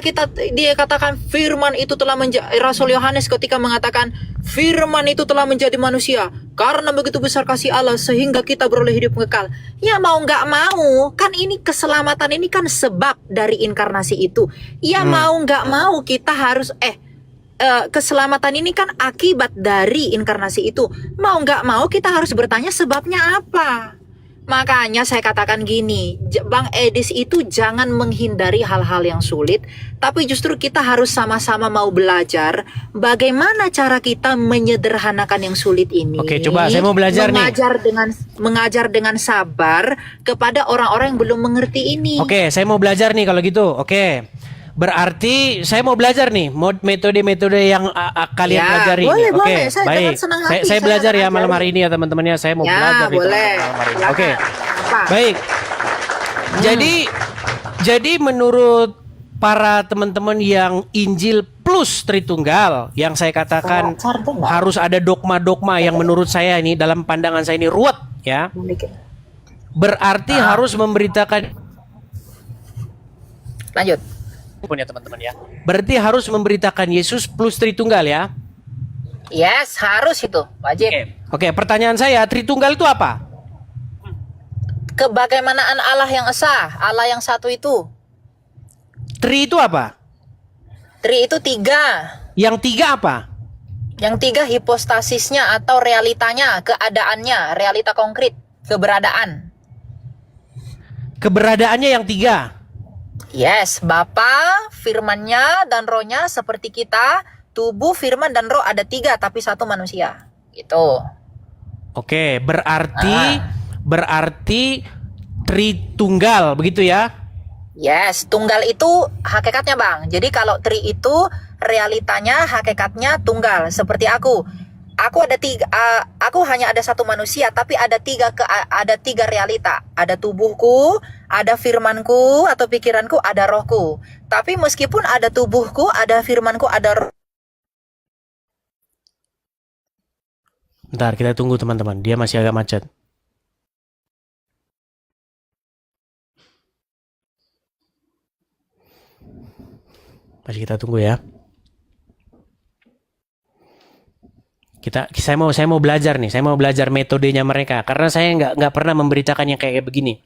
dia katakan Firman itu telah menjadi, Rasul Yohanes ketika mengatakan Firman itu telah menjadi manusia, karena begitu besar kasih Allah sehingga kita beroleh hidup kekal. Ya mau nggak mau, kan ini keselamatan ini kan sebab dari inkarnasi itu. Ya mau nggak mau kita harus keselamatan ini kan akibat dari inkarnasi itu. Mau nggak mau kita harus bertanya sebabnya apa. Makanya saya katakan gini, Bang Edis itu jangan menghindari hal-hal yang sulit, tapi justru kita harus sama-sama mau belajar bagaimana cara kita menyederhanakan yang sulit ini. Oke, coba saya mau belajar nih. Mengajar dengan sabar kepada orang-orang yang belum mengerti ini. Oke, saya mau belajar nih kalau gitu. Oke. Berarti saya mau belajar nih metode-metode yang kalian Ya, pelajari. boleh, Oke, boleh. Saya baik. dengan senang hati, Saya saya belajar akan ya malam ajari. hari ini ya teman-temannya. Saya mau Ya, belajar nih boleh. malam hari ini. Silakan. Oke. Apa? Baik. Jadi menurut para teman-teman yang Injil plus Tritunggal yang saya katakan harus ada dogma-dogma yang menurut saya ini dalam pandangan saya ini ruwet ya. Berarti harus memberitakan Lanjut. pun ya teman-teman ya. Berarti harus memberitakan Yesus plus Tritunggal ya. Yes, harus itu. Wajib. Oke, pertanyaan saya, Tritunggal itu apa? Kebagaimanaan Allah yang esa, Allah yang satu itu. Tri itu apa? Tri itu tiga. Yang tiga apa? Yang tiga hipostasisnya atau realitanya, keadaannya, realita konkret, keberadaan. Keberadaannya yang tiga. Yes, Bapa, firmannya dan rohnya seperti kita. Tubuh, firman, dan roh ada 3 tapi satu manusia. Gitu. Oke, berarti Ah. Tritunggal begitu ya? Yes, tunggal itu hakikatnya Bang. Jadi kalau tri itu realitanya, hakikatnya tunggal. Seperti aku. Aku hanya ada satu manusia, tapi ada 3 realita. Ada tubuhku, ada firmanku atau pikiranku, ada rohku. Tapi meskipun ada tubuhku, ada firmanku, ada roh. Bentar, kita tunggu teman-teman. Dia masih agak macet. Masih kita tunggu ya. Saya mau belajar nih. Saya mau belajar metodenya mereka karena saya nggak pernah memberitakan yang kayak begini.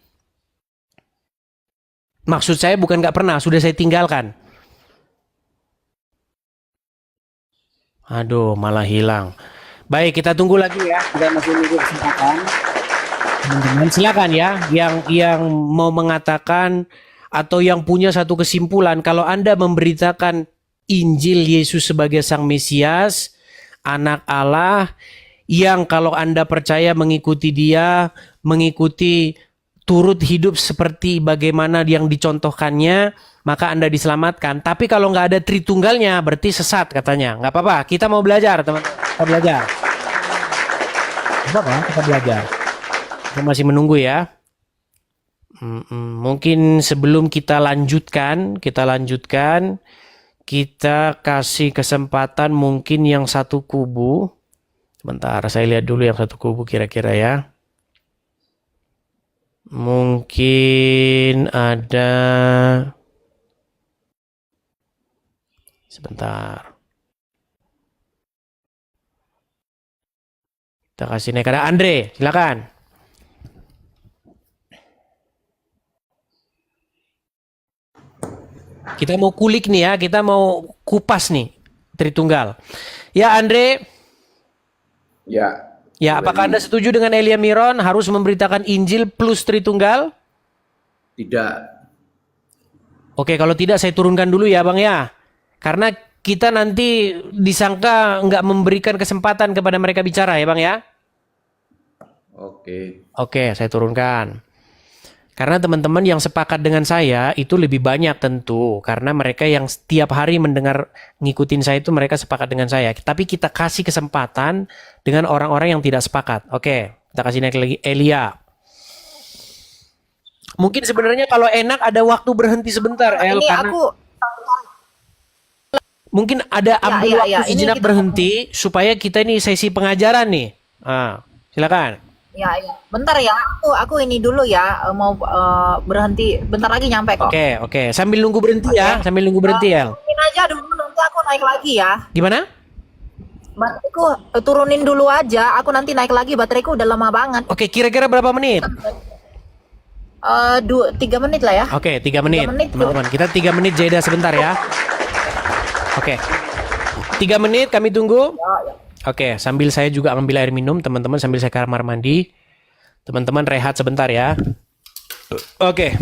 Maksud saya bukan nggak pernah, sudah saya tinggalkan. Aduh, malah hilang. Baik, kita tunggu lagi ya. Kita masih nunggu kesempatan. Teman-teman, silakan ya. Yang mau mengatakan atau yang punya satu kesimpulan, kalau Anda memberitakan Injil Yesus sebagai Sang Mesias, Anak Allah, yang kalau Anda percaya mengikuti Dia, mengikuti turut hidup seperti bagaimana yang dicontohkannya, maka Anda diselamatkan. Tapi kalau nggak ada Tritunggalnya, berarti sesat katanya. Nggak apa-apa, kita mau belajar teman-teman. Kita belajar. Nggak apa-apa, kita belajar. Kita masih menunggu ya. Mungkin sebelum kita lanjutkan, kita kasih kesempatan mungkin yang satu kubu. Sebentar, saya lihat dulu yang satu kubu kira-kira ya. Mungkin ada. Sebentar. Kita kasih naik ada Andre, silakan. Kita mau kulik nih ya, kita mau kupas nih Tritunggal. Ya Andre, Ya, ya apakah Anda setuju dengan Elia Miron harus memberitakan Injil plus Tritunggal? tidak. Oke, kalau tidak saya turunkan dulu ya Bang ya. Karena kita nanti disangka nggak memberikan kesempatan kepada mereka bicara ya Bang ya. Oke. Oke, saya turunkan. Karena teman-teman yang sepakat dengan saya itu lebih banyak tentu. Karena mereka yang setiap hari mendengar ngikutin saya itu mereka sepakat dengan saya. Tapi kita kasih kesempatan dengan orang-orang yang tidak sepakat. Oke, kita kasih naik lagi Elia. Mungkin sebenarnya kalau enak ada waktu berhenti sebentar, El. Ini Karena aku mungkin ada ambil waktu Ini sejenak kita berhenti supaya kita ini sesi pengajaran nih. Silakan. ya, bentar ya. Aku ini dulu ya, mau berhenti. Bentar lagi nyampe kok. Oke. Sambil nunggu berhenti ya. Sambil nunggu berhenti, El. Turunin aja dulu, nanti aku naik lagi ya. Gimana? Bateraiku turunin dulu aja. Aku nanti naik lagi. Bateraiku udah lama banget. Oke, kira-kira berapa menit? 3 menit lah ya. Oke, 3 menit. 3 menit, Teman-teman, kita 3 menit jeda sebentar ya. Oke. 3 menit kami tunggu. Oke, sambil saya juga ambil air minum, teman-teman, sambil saya ke kamar mandi. Teman-teman rehat sebentar ya. Oke.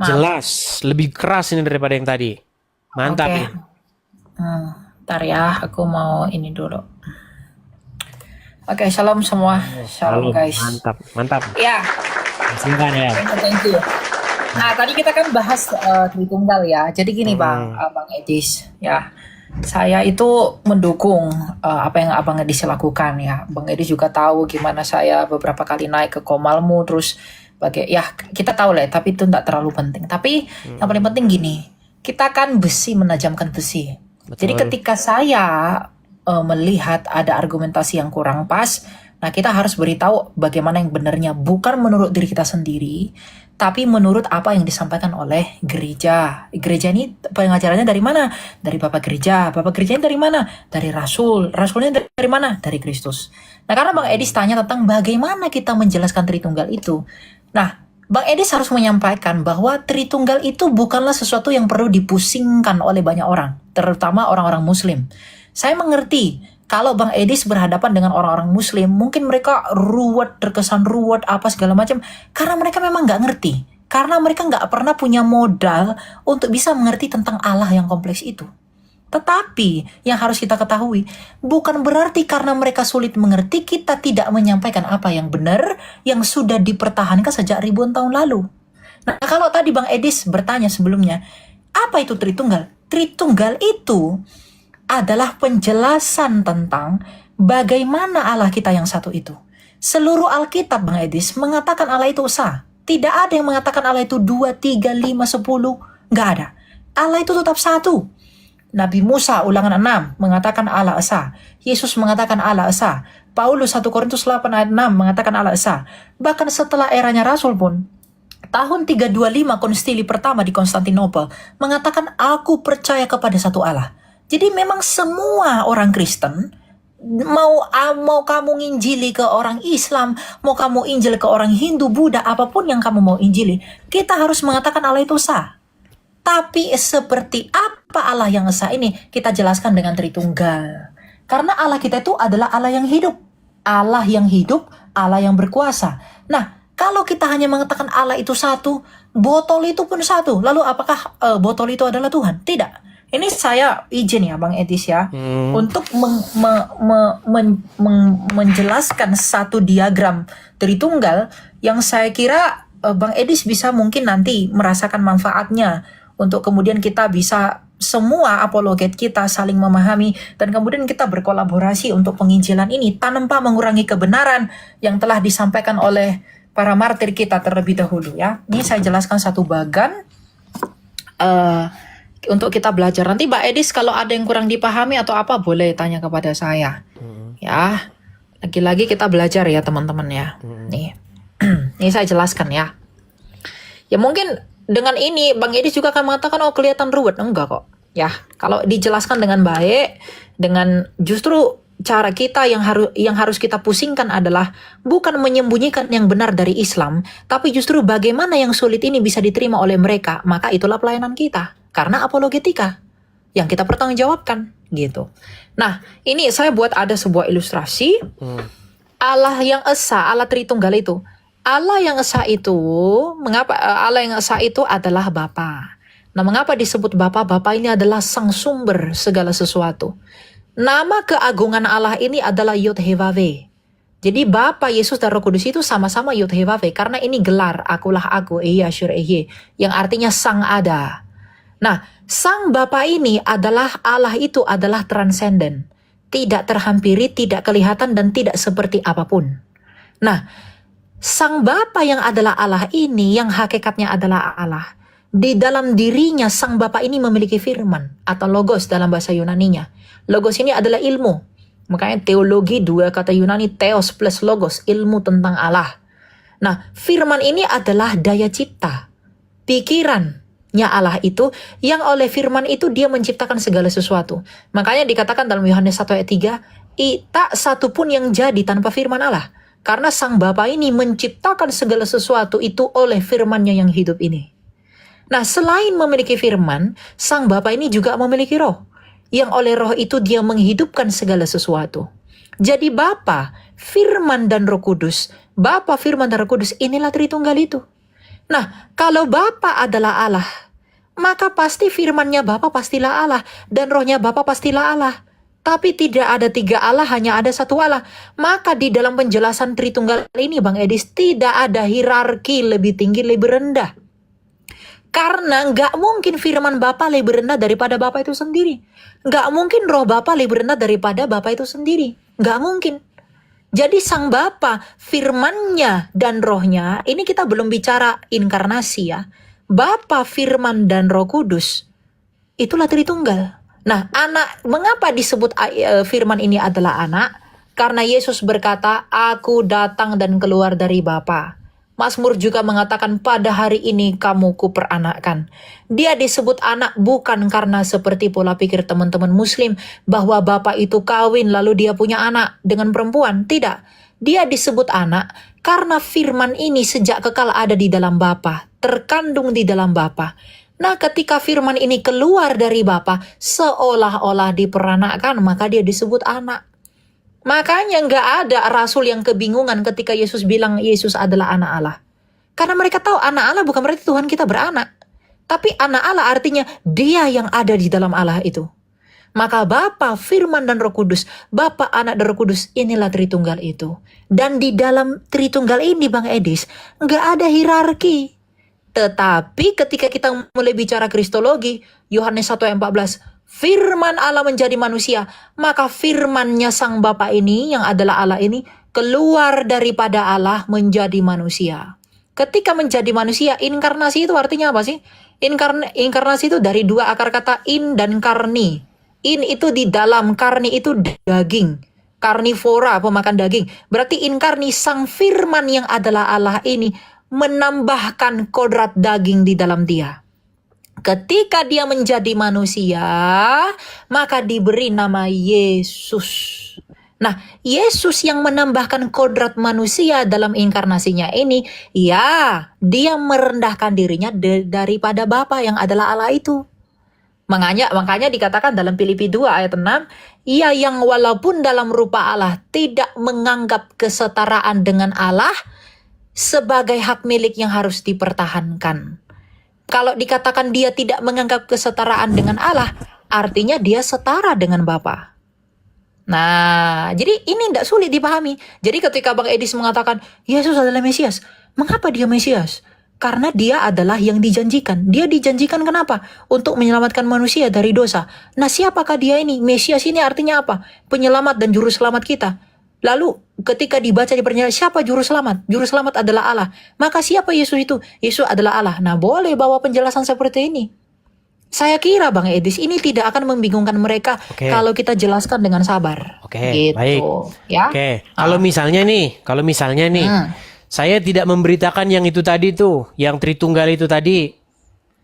Jelas, lebih keras ini daripada yang tadi. Mantap Oke. nih. Ntar ya, aku mau ini dulu. Oke, shalom semua. Shalom guys. Mantap. Ya, Silakan ya. thank you. Nah, tadi kita kan bahas Tritunggal ya. Jadi gini Bang Edis, ya. Saya itu mendukung apa yang Abang Edis lakukan ya. Bang Edis juga tahu gimana saya beberapa kali naik ke Komalmu, terus ya kita tahu lah, tapi itu tidak terlalu penting. Tapi yang paling penting gini, kita kan besi menajamkan besi. Betul. Jadi ketika saya melihat ada argumentasi yang kurang pas, nah kita harus beritahu bagaimana yang benarnya, bukan menurut diri kita sendiri, tapi menurut apa yang disampaikan oleh gereja. Gereja ini pengajarannya dari mana? Dari Bapak Gereja. Bapak Gerejanya dari mana? Dari Rasul. Rasulnya dari mana? Dari Kristus. Nah, karena Bang Edis tanya tentang bagaimana kita menjelaskan Tritunggal itu. Nah, Bang Edis harus menyampaikan bahwa Tritunggal itu bukanlah sesuatu yang perlu dipusingkan oleh banyak orang, terutama orang-orang Muslim. Saya mengerti kalau Bang Edis berhadapan dengan orang-orang Muslim, mungkin mereka ruwet, terkesan ruwet, apa segala macam, karena mereka memang nggak ngerti. Karena mereka nggak pernah punya modal untuk bisa mengerti tentang Allah yang kompleks itu. Tetapi yang harus kita ketahui, bukan berarti karena mereka sulit mengerti, kita tidak menyampaikan apa yang benar, yang sudah dipertahankan sejak ribuan tahun lalu. Nah, kalau tadi Bang Edis bertanya sebelumnya, apa itu Tritunggal? Tritunggal itu adalah penjelasan tentang bagaimana Allah kita yang satu itu. Seluruh Alkitab, Bang Edis, mengatakan Allah itu esa. Tidak ada yang mengatakan Allah itu 2, 3, 5, 10. Nggak ada. Allah itu tetap satu. Nabi Musa ulangan 6 mengatakan Allah esa. Yesus mengatakan Allah esa. Paulus 1 Korintus 8 ayat 6 mengatakan Allah esa. Bahkan setelah eranya Rasul pun, tahun 325 konsili pertama di Konstantinopel mengatakan aku percaya kepada satu Allah. Jadi memang semua orang Kristen, mau kamu nginjili ke orang Islam, mau kamu injil ke orang Hindu, Buddha, apapun yang kamu mau injili, kita harus mengatakan Allah itu esa. Tapi seperti apa Allah yang esa ini? Kita jelaskan dengan Tritunggal. Karena Allah kita itu adalah Allah yang hidup. Allah yang hidup, Allah yang berkuasa. Nah, kalau kita hanya mengatakan Allah itu satu, botol itu pun satu. Lalu apakah botol itu adalah Tuhan? Tidak. Ini saya izin ya Bang Edis ya. Untuk menjelaskan satu diagram Tritunggal yang saya kira Bang Edis bisa mungkin nanti merasakan manfaatnya. Untuk kemudian kita bisa semua apologet kita saling memahami dan kemudian kita berkolaborasi untuk penginjilan ini tanpa mengurangi kebenaran yang telah disampaikan oleh para martir kita terlebih dahulu ya. Ini saya jelaskan satu bagan untuk kita belajar. Nanti Mbak Edis kalau ada yang kurang dipahami atau apa boleh tanya kepada saya. Ya, lagi-lagi kita belajar ya teman-teman ya. Nih, ini saya jelaskan ya. Ya mungkin dengan ini Bang Edis juga akan mengatakan oh kelihatan ruwet. Enggak kok. Ya, kalau dijelaskan dengan baik, dengan justru cara kita yang harus kita pusingkan adalah bukan menyembunyikan yang benar dari Islam, tapi justru bagaimana yang sulit ini bisa diterima oleh mereka. Maka itulah pelayanan kita. Karena apologetika yang kita pertanggungjawabkan gitu. Nah, ini saya buat ada sebuah ilustrasi. Allah yang esa, Allah Tritunggal itu. Allah yang esa itu, mengapa Allah yang esa itu adalah Bapa. Nah, mengapa disebut Bapa? Bapa ini adalah sang sumber segala sesuatu. Nama keagungan Allah ini adalah Yod-Heh-Vav-He. Jadi Bapa, Yesus dan Roh Kudus itu sama-sama Yod-Heh-Vav-He karena ini gelar akulah aku, Ehyeh Asyur Ehyeh, yang artinya sang ada. Nah, sang Bapa ini adalah Allah itu adalah transenden, tidak terhampiri, tidak kelihatan dan tidak seperti apapun. Nah, sang Bapa yang adalah Allah ini, yang hakikatnya adalah Allah, di dalam dirinya sang Bapa ini memiliki firman atau logos dalam bahasa Yunaninya. Logos ini adalah ilmu. Makanya teologi dua kata Yunani theos plus logos, ilmu tentang Allah. Nah, firman ini adalah daya cipta, pikirannya Allah itu, yang oleh firman itu dia menciptakan segala sesuatu. Makanya dikatakan dalam Yohanes 1 ayat 3, tak satu pun yang jadi tanpa firman Allah. Karena sang Bapa ini menciptakan segala sesuatu itu oleh firman-Nya yang hidup ini. Nah, selain memiliki firman, sang Bapa ini juga memiliki roh. Yang oleh roh itu dia menghidupkan segala sesuatu. Jadi Bapa, firman dan Roh Kudus, Bapa, firman dan Roh Kudus, inilah Tritunggal itu. Nah, kalau Bapa adalah Allah, maka pasti firman-Nya Bapa pastilah Allah dan rohnya Bapa pastilah Allah. Tapi tidak ada tiga Allah, hanya ada satu Allah. Maka di dalam penjelasan Tritunggal ini Bang Edis, tidak ada hierarki lebih tinggi, lebih rendah. Karena nggak mungkin firman Bapa lebih rendah daripada Bapa itu sendiri. Nggak mungkin roh Bapa lebih rendah daripada Bapa itu sendiri. Nggak mungkin. Jadi sang Bapa, firman-Nya dan rohnya, ini kita belum bicara inkarnasi ya. Bapa, firman, dan Roh Kudus, itulah Tritunggal. Nah, anak, mengapa disebut firman ini adalah anak? Karena Yesus berkata, aku datang dan keluar dari Bapa. Mazmur juga mengatakan, pada hari ini kamu kuperanakkan. Dia disebut anak bukan karena seperti pola pikir teman-teman Muslim, bahwa Bapa itu kawin lalu dia punya anak dengan perempuan. Tidak. Dia disebut anak karena firman ini sejak kekal ada di dalam Bapa, terkandung di dalam Bapa. Nah, ketika firman ini keluar dari Bapa, seolah-olah diperanakkan, maka dia disebut anak. Makanya nggak ada rasul yang kebingungan ketika Yesus bilang Yesus adalah anak Allah. Karena mereka tahu anak Allah bukan berarti Tuhan kita beranak. Tapi anak Allah artinya dia yang ada di dalam Allah itu. Maka Bapa, Firman, dan Roh Kudus, Bapa, Anak, dan Roh Kudus, inilah Tritunggal itu. Dan di dalam Tritunggal ini, Bang Edis, nggak ada hierarki. Tetapi ketika kita mulai bicara kristologi, Yohanes 1 ayat 14, Firman Allah menjadi manusia, maka firmannya Sang Bapa ini, yang adalah Allah ini, keluar daripada Allah menjadi manusia. Ketika menjadi manusia, inkarnasi itu artinya apa sih? Inkarnasi itu dari dua akar kata in dan karni. In itu di dalam, karni itu daging. Karnivora, pemakan daging. Berarti inkarni, Sang Firman yang adalah Allah ini menambahkan kodrat daging di dalam dia. Ketika dia menjadi manusia, maka diberi nama Yesus. Nah, Yesus yang menambahkan kodrat manusia dalam inkarnasinya ini, ya, dia merendahkan dirinya daripada Bapa yang adalah Allah itu. Makanya dikatakan dalam Filipi 2 ayat 6, ia yang walaupun dalam rupa Allah tidak menganggap kesetaraan dengan Allah sebagai hak milik yang harus dipertahankan. Kalau dikatakan dia tidak menganggap kesetaraan dengan Allah, artinya dia setara dengan Bapa. Nah, jadi ini tidak sulit dipahami. Jadi ketika Bang Edis mengatakan, Yesus adalah Mesias. Mengapa dia Mesias? Karena dia adalah yang dijanjikan. Dia dijanjikan kenapa? Untuk menyelamatkan manusia dari dosa. Nah, siapakah dia ini? Mesias ini artinya apa? Penyelamat dan juru selamat kita. Lalu ketika dibaca di pernyataan, siapa juru selamat? Juru selamat adalah Allah. Maka siapa Yesus itu? Yesus adalah Allah. Nah, boleh bawa penjelasan seperti ini. Saya kira Bang Edis ini tidak akan membingungkan mereka kalau kita jelaskan dengan sabar. Gitu. Baik. Ya. Kalau misalnya nih, saya tidak memberitakan yang itu tadi tuh, yang Tritunggal itu tadi.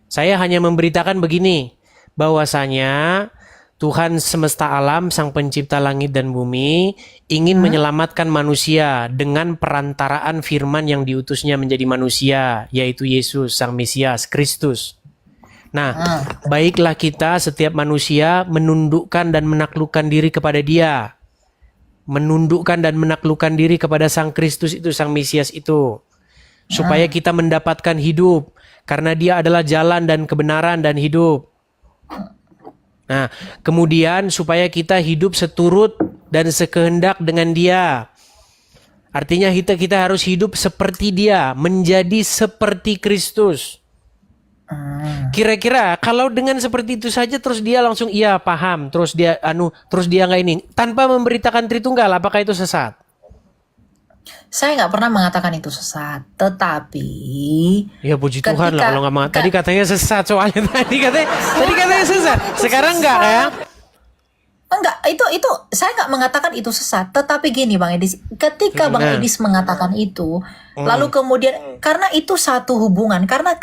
Saya hanya memberitakan begini, bahwasanya Tuhan semesta alam, Sang Pencipta langit dan bumi, ingin menyelamatkan manusia dengan perantaraan firman yang diutusnya menjadi manusia, yaitu Yesus, Sang Mesias, Kristus. Nah, baiklah kita setiap manusia menundukkan dan menaklukkan diri kepada Dia. Menundukkan dan menaklukkan diri kepada Sang Kristus itu, Sang Mesias itu. Supaya kita mendapatkan hidup. Karena Dia adalah jalan dan kebenaran dan hidup. Nah, kemudian supaya kita hidup seturut dan sekehendak dengan Dia. Artinya kita harus hidup seperti Dia, menjadi seperti Kristus. Kira-kira kalau dengan seperti itu saja terus dia langsung iya paham, terus dia nggak ini, tanpa memberitakan Tritunggal, apakah itu sesat? Saya nggak pernah mengatakan itu sesat, tetapi ya puji Tuhan lah kalau nggak tadi katanya sesat soalnya tadi katanya sesat, sekarang enggak ya? Enggak, itu saya nggak mengatakan itu sesat, tetapi gini Bang Edis, ketika Bang Edis mengatakan itu, lalu kemudian karena itu satu hubungan, karena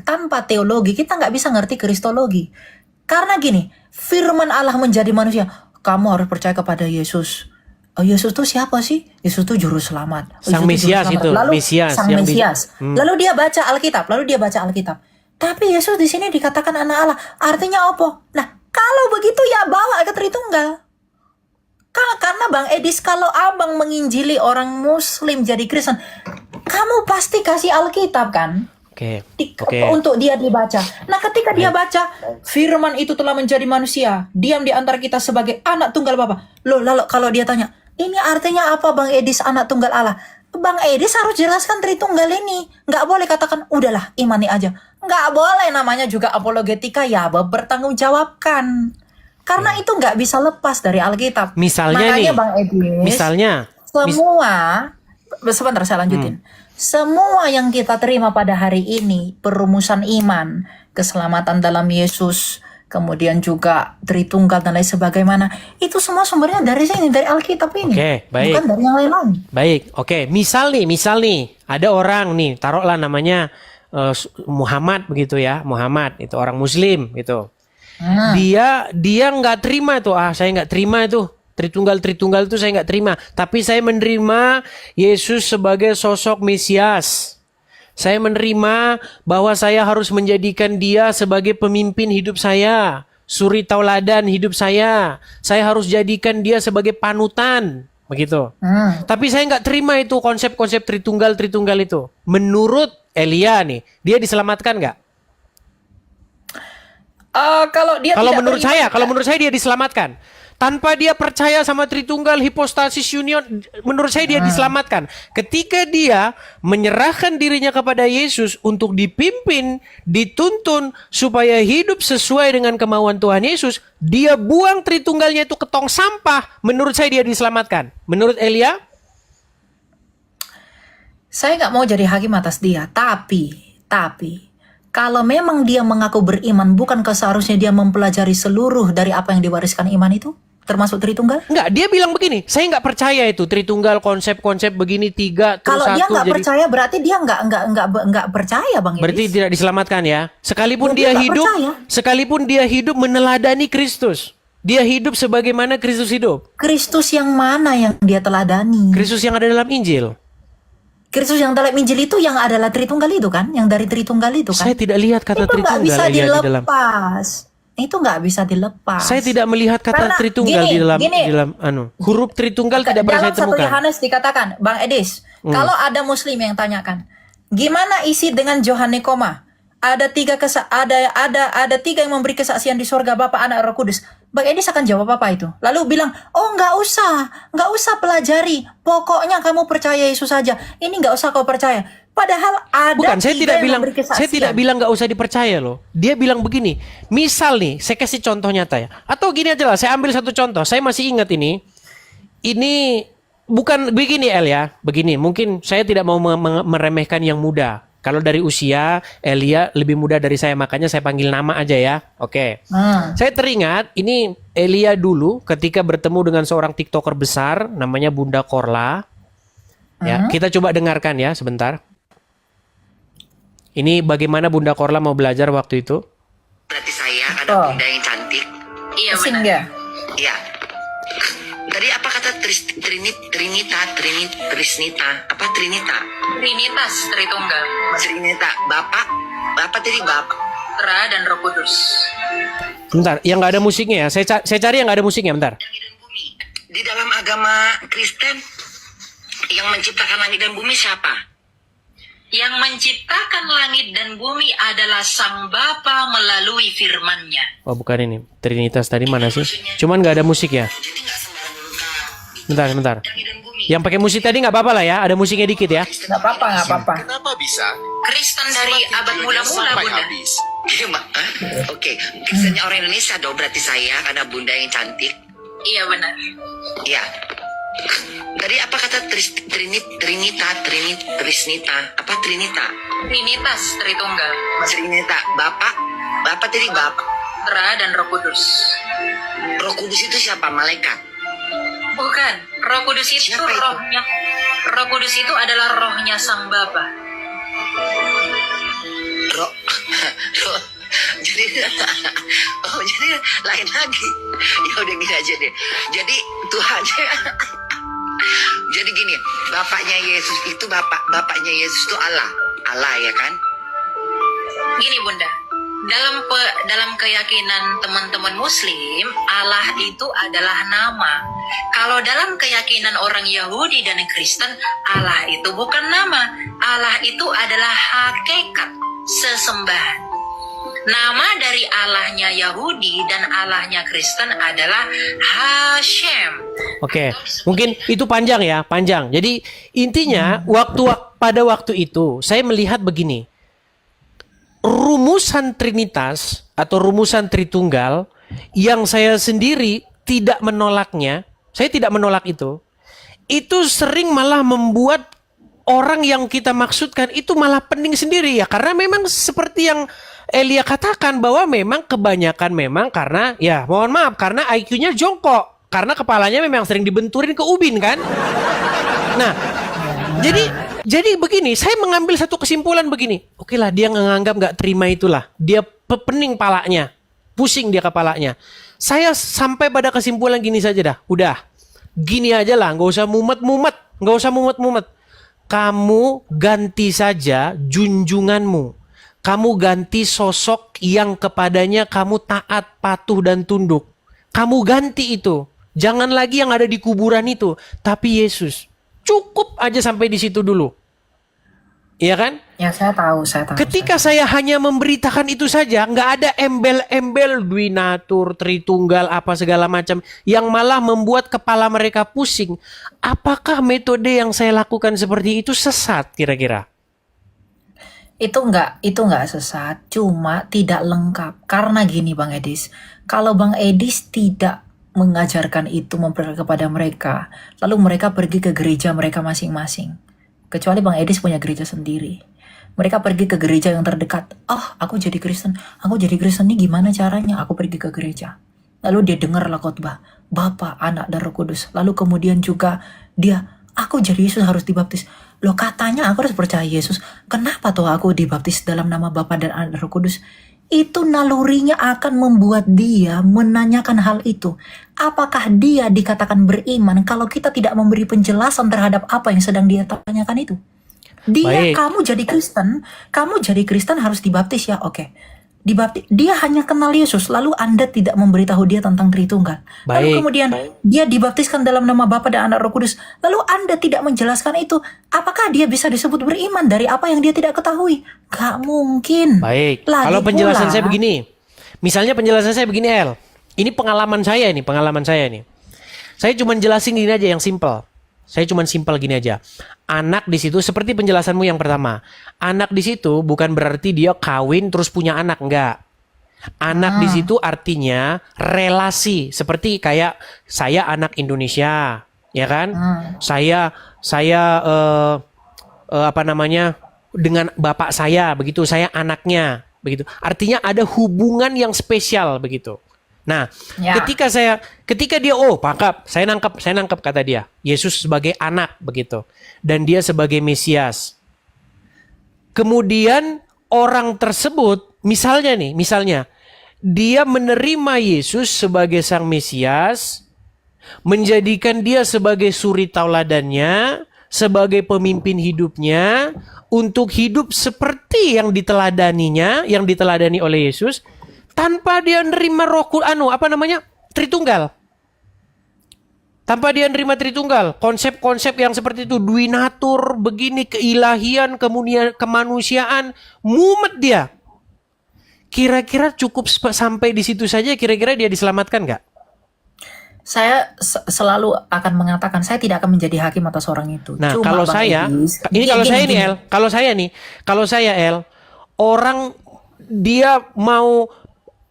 tanpa teologi kita nggak bisa ngerti kristologi. Karena gini, firman Allah menjadi manusia, kamu harus percaya kepada Yesus. Oh, Yesus itu siapa sih? Yesus itu juru selamat. Sang Mesias itu, lalu Mesias, Sang Mesias. Lalu dia baca Alkitab, Tapi Yesus di sini dikatakan anak Allah, artinya apa? Nah, kalau begitu ya bawa ke Tritunggal. Karena Bang Edis, kalau abang menginjili orang Muslim jadi Kristen, kamu pasti kasih Alkitab kan? Untuk dia dibaca. Nah, ketika dia baca, firman itu telah menjadi manusia, diam di antara kita sebagai anak tunggal Bapa. Lalu kalau dia tanya, ini artinya apa Bang Edis anak tunggal Allah? Bang Edis harus jelaskan Tritunggal ini. Nggak boleh katakan, udahlah imani aja. Nggak boleh, namanya juga apologetika ya, bertanggung jawabkan. Karena itu nggak bisa lepas dari Alkitab. Makanya nih, Bang Edis, sebentar saya lanjutin. Semua yang kita terima pada hari ini, perumusan iman, keselamatan dalam Yesus, kemudian juga Tritunggal dan lain sebagaimana, itu semua sumbernya dari sini, dari Alkitab ini. Baik. Bukan dari yang lain-lain. Baik, misal nih, ada orang nih, taruhlah namanya Muhammad begitu ya, Muhammad itu orang Muslim gitu. Dia nggak terima tuh, saya nggak terima itu Tritunggal itu saya nggak terima, tapi saya menerima Yesus sebagai sosok Mesias, Saya menerima bahwa saya harus menjadikan dia sebagai pemimpin hidup saya, suri tauladan hidup saya. Saya harus jadikan dia sebagai panutan, begitu. Tapi saya nggak terima itu konsep-konsep Tritunggal itu. Menurut Elia nih, dia diselamatkan nggak? Kalau dia Kalau tidak menurut beriman, saya, kalau menurut saya dia diselamatkan. Tanpa dia percaya sama Tritunggal, hipostasis union, menurut saya dia diselamatkan. Ketika dia menyerahkan dirinya kepada Yesus untuk dipimpin, dituntun supaya hidup sesuai dengan kemauan Tuhan Yesus, dia buang Tritunggalnya itu ke tong sampah. Menurut saya dia diselamatkan. Menurut Elia, saya nggak mau jadi hakim atas dia, tapi kalau memang dia mengaku beriman, bukankah seharusnya dia mempelajari seluruh dari apa yang diwariskan iman itu, termasuk Tritunggal? enggak, dia bilang begini, saya nggak percaya itu Tritunggal konsep-konsep begini tiga terus Kalau dia satu nggak jadi. percaya, berarti dia nggak percaya, Bang Berarti Edis. tidak diselamatkan ya. Sekalipun Ya, dia dia nggak hidup, percaya. sekalipun dia hidup meneladani Kristus. Dia hidup sebagaimana Kristus hidup. Kristus yang mana yang dia teladani? Kristus yang ada dalam Injil. Kristus yang dalam Injil itu yang adalah Tritunggal itu kan, yang dari Tritunggal itu kan. Saya tidak lihat kata Itu nggak bisa Tritunggal Elia di dalam. dilepas. Itu nggak bisa dilepas. Saya tidak melihat kata Karena Tritunggal gini, di dalam gini. huruf Tritunggal tidak pernah Dalam saya 1 temukan. Yohanes dikatakan, Bang Edis, kalau ada Muslim yang tanyakan, gimana isi dengan Johane Koma? Ada tiga yang memberi kesaksian di sorga, Bapa, Anak, Roh Kudus. Bang Edis akan jawab apa itu? Lalu bilang, oh nggak usah pelajari. Pokoknya kamu percaya Yesus saja. Ini nggak usah kau percaya. Padahal ada Bukan, saya tiga tidak yang bilang, memberi kesaksian. saya tidak bilang nggak usah dipercaya loh. Dia bilang begini, misal nih, saya kasih contoh nyata ya. Atau gini aja lah, saya ambil satu contoh. Saya masih ingat ini bukan begini El ya, begini. Mungkin saya tidak mau meremehkan yang muda. Kalau dari usia, Elia lebih muda dari saya, makanya saya panggil nama aja ya. Oke. Saya teringat, ini Elia dulu ketika bertemu dengan seorang TikToker besar, namanya Bunda Korla. Ya, kita coba dengarkan ya sebentar. Ini bagaimana Bunda Korla mau belajar waktu itu. Berarti saya ada bunda yang cantik. Iya benar. Iya. Tadi apa kata Trinita? Apa Trinita? Trinitas Tritunggal, Trinita. Bapak tadi Bapak. Putra dan Roh Kudus. Bentar, yang nggak ada musiknya ya. Saya cari yang nggak ada musiknya, bentar. Langit dan bumi. Di dalam agama Kristen yang menciptakan langit dan bumi siapa? Yang menciptakan langit dan bumi adalah Sang Bapa melalui firman-Nya. Oh bukan ini, Trinitas tadi mana sih? Cuman nggak ada musik ya. Jadi nggak sembarang buka Bentar. langit dan bumi. Yang pakai musik tadi nggak apa-apa lah ya, ada musiknya dikit ya. Nggak apa-apa. Kenapa bisa? Kristen dari abad mula-mula, Sampai Bunda. habis. Oke, Kristennya orang Indonesia dong berarti saya karena bunda yang cantik. Iya benar. Ya. Tadi apa kata Trinita? Apa Trinita? Trinitas Tritunggal, Trinita. Bapak tadi Bapak. Putra dan Roh Kudus. Roh Kudus itu siapa? Malaikat. Bukan, Roh Kudus itu Siapa itu? rohnya. Roh Kudus itu adalah rohnya Sang Bapa. Roh. Jadi lain lagi. Ya udah gini aja deh. Jadi Tuhannya. Jadi gini, bapaknya Yesus itu bapaknya Yesus itu Allah ya kan? Gini Bunda, dalam keyakinan teman-teman Muslim, Allah itu adalah nama. Kalau dalam keyakinan orang Yahudi dan Kristen, Allah itu bukan nama. Allah itu adalah hakikat sesembahan. Nama dari Allahnya Yahudi dan Allahnya Kristen adalah Hashem. Oke, mungkin itu panjang ya, panjang. Jadi intinya pada waktu itu saya melihat begini. Rumusan Trinitas atau rumusan Tritunggal yang saya sendiri tidak menolaknya, saya tidak menolak itu sering malah membuat orang yang kita maksudkan itu malah pening sendiri ya, karena memang seperti yang Elia katakan bahwa memang kebanyakan memang karena ya mohon maaf karena IQ-nya jongkok, karena kepalanya memang sering dibenturin ke ubin kan. Nah, jadi begini, saya mengambil satu kesimpulan begini. Oke lah, dia nganggap nggak terima itulah, dia pening palanya, pusing dia kepalanya. Saya sampai pada kesimpulan gini saja dah, udah gini aja lah, nggak usah mumet-mumet. kamu ganti saja junjunganmu. Kamu ganti sosok yang kepadanya kamu taat, patuh, dan tunduk. Kamu ganti itu. Jangan lagi yang ada di kuburan itu, tapi Yesus. Cukup aja sampai di situ dulu. Iya kan? Ya saya tahu. Ketika saya hanya memberitakan itu saja, nggak ada embel-embel Dwinatur, Tritunggal, apa segala macam, yang malah membuat kepala mereka pusing. Apakah metode yang saya lakukan seperti itu sesat kira-kira? Itu enggak sesat, cuma tidak lengkap. Karena gini Bang Edis, kalau Bang Edis tidak mengajarkan itu kepada mereka, lalu mereka pergi ke gereja mereka masing-masing. Kecuali Bang Edis punya gereja sendiri. Mereka pergi ke gereja yang terdekat. Aku jadi Kristen nih gimana caranya? Aku pergi ke gereja. Lalu dia dengarlah khotbah, Bapa, Anak, dan Roh Kudus. Lalu kemudian juga aku jadi Yesus harus dibaptis. Loh katanya aku harus percaya Yesus. Kenapa tuh aku dibaptis dalam nama Bapa dan Anak dan Roh Kudus? Itu nalurinya akan membuat dia menanyakan hal itu. Apakah dia dikatakan beriman kalau kita tidak memberi penjelasan terhadap apa yang sedang dia tanyakan itu? Baik. Kamu jadi Kristen harus dibaptis ya, oke. Dibaptis, dia hanya kenal Yesus, lalu Anda tidak memberitahu dia tentang Tritunggal. Lalu Baik. kemudian dia dibaptiskan dalam nama Bapa dan Anak Roh Kudus. Lalu Anda tidak menjelaskan itu. Apakah dia bisa disebut beriman dari apa yang dia tidak ketahui? Gak mungkin. Baik. Lagi Kalau penjelasan pula, saya begini. Misalnya penjelasan saya begini, El. Ini pengalaman saya nih. Saya cuma jelasin gini aja yang simple. Saya cuma simpel gini aja. Anak di situ seperti penjelasanmu yang pertama. Anak di situ bukan berarti dia kawin terus punya anak, enggak. Anak di situ artinya relasi, seperti kayak saya anak Indonesia, ya kan? Saya dengan bapak saya begitu, saya anaknya begitu. Artinya ada hubungan yang spesial begitu. Nah, Ya. ketika dia saya nangkap kata dia, Yesus sebagai anak begitu, dan dia sebagai Mesias. Kemudian orang tersebut, misalnya dia menerima Yesus sebagai sang Mesias, menjadikan dia sebagai suri tauladannya, sebagai pemimpin hidupnya, untuk hidup seperti yang diteladani oleh Yesus. Tanpa dia nerima Tritunggal. Tanpa dia nerima Tritunggal. Konsep-konsep yang seperti itu, Dwinatur, begini, keilahian, kemudian kemanusiaan, mumet dia. Kira-kira cukup sampai di situ saja, kira-kira dia diselamatkan nggak? Saya selalu akan mengatakan saya tidak akan menjadi hakim atas orang itu. Nah, Cuma kalau Bang saya, Edis, orang dia mau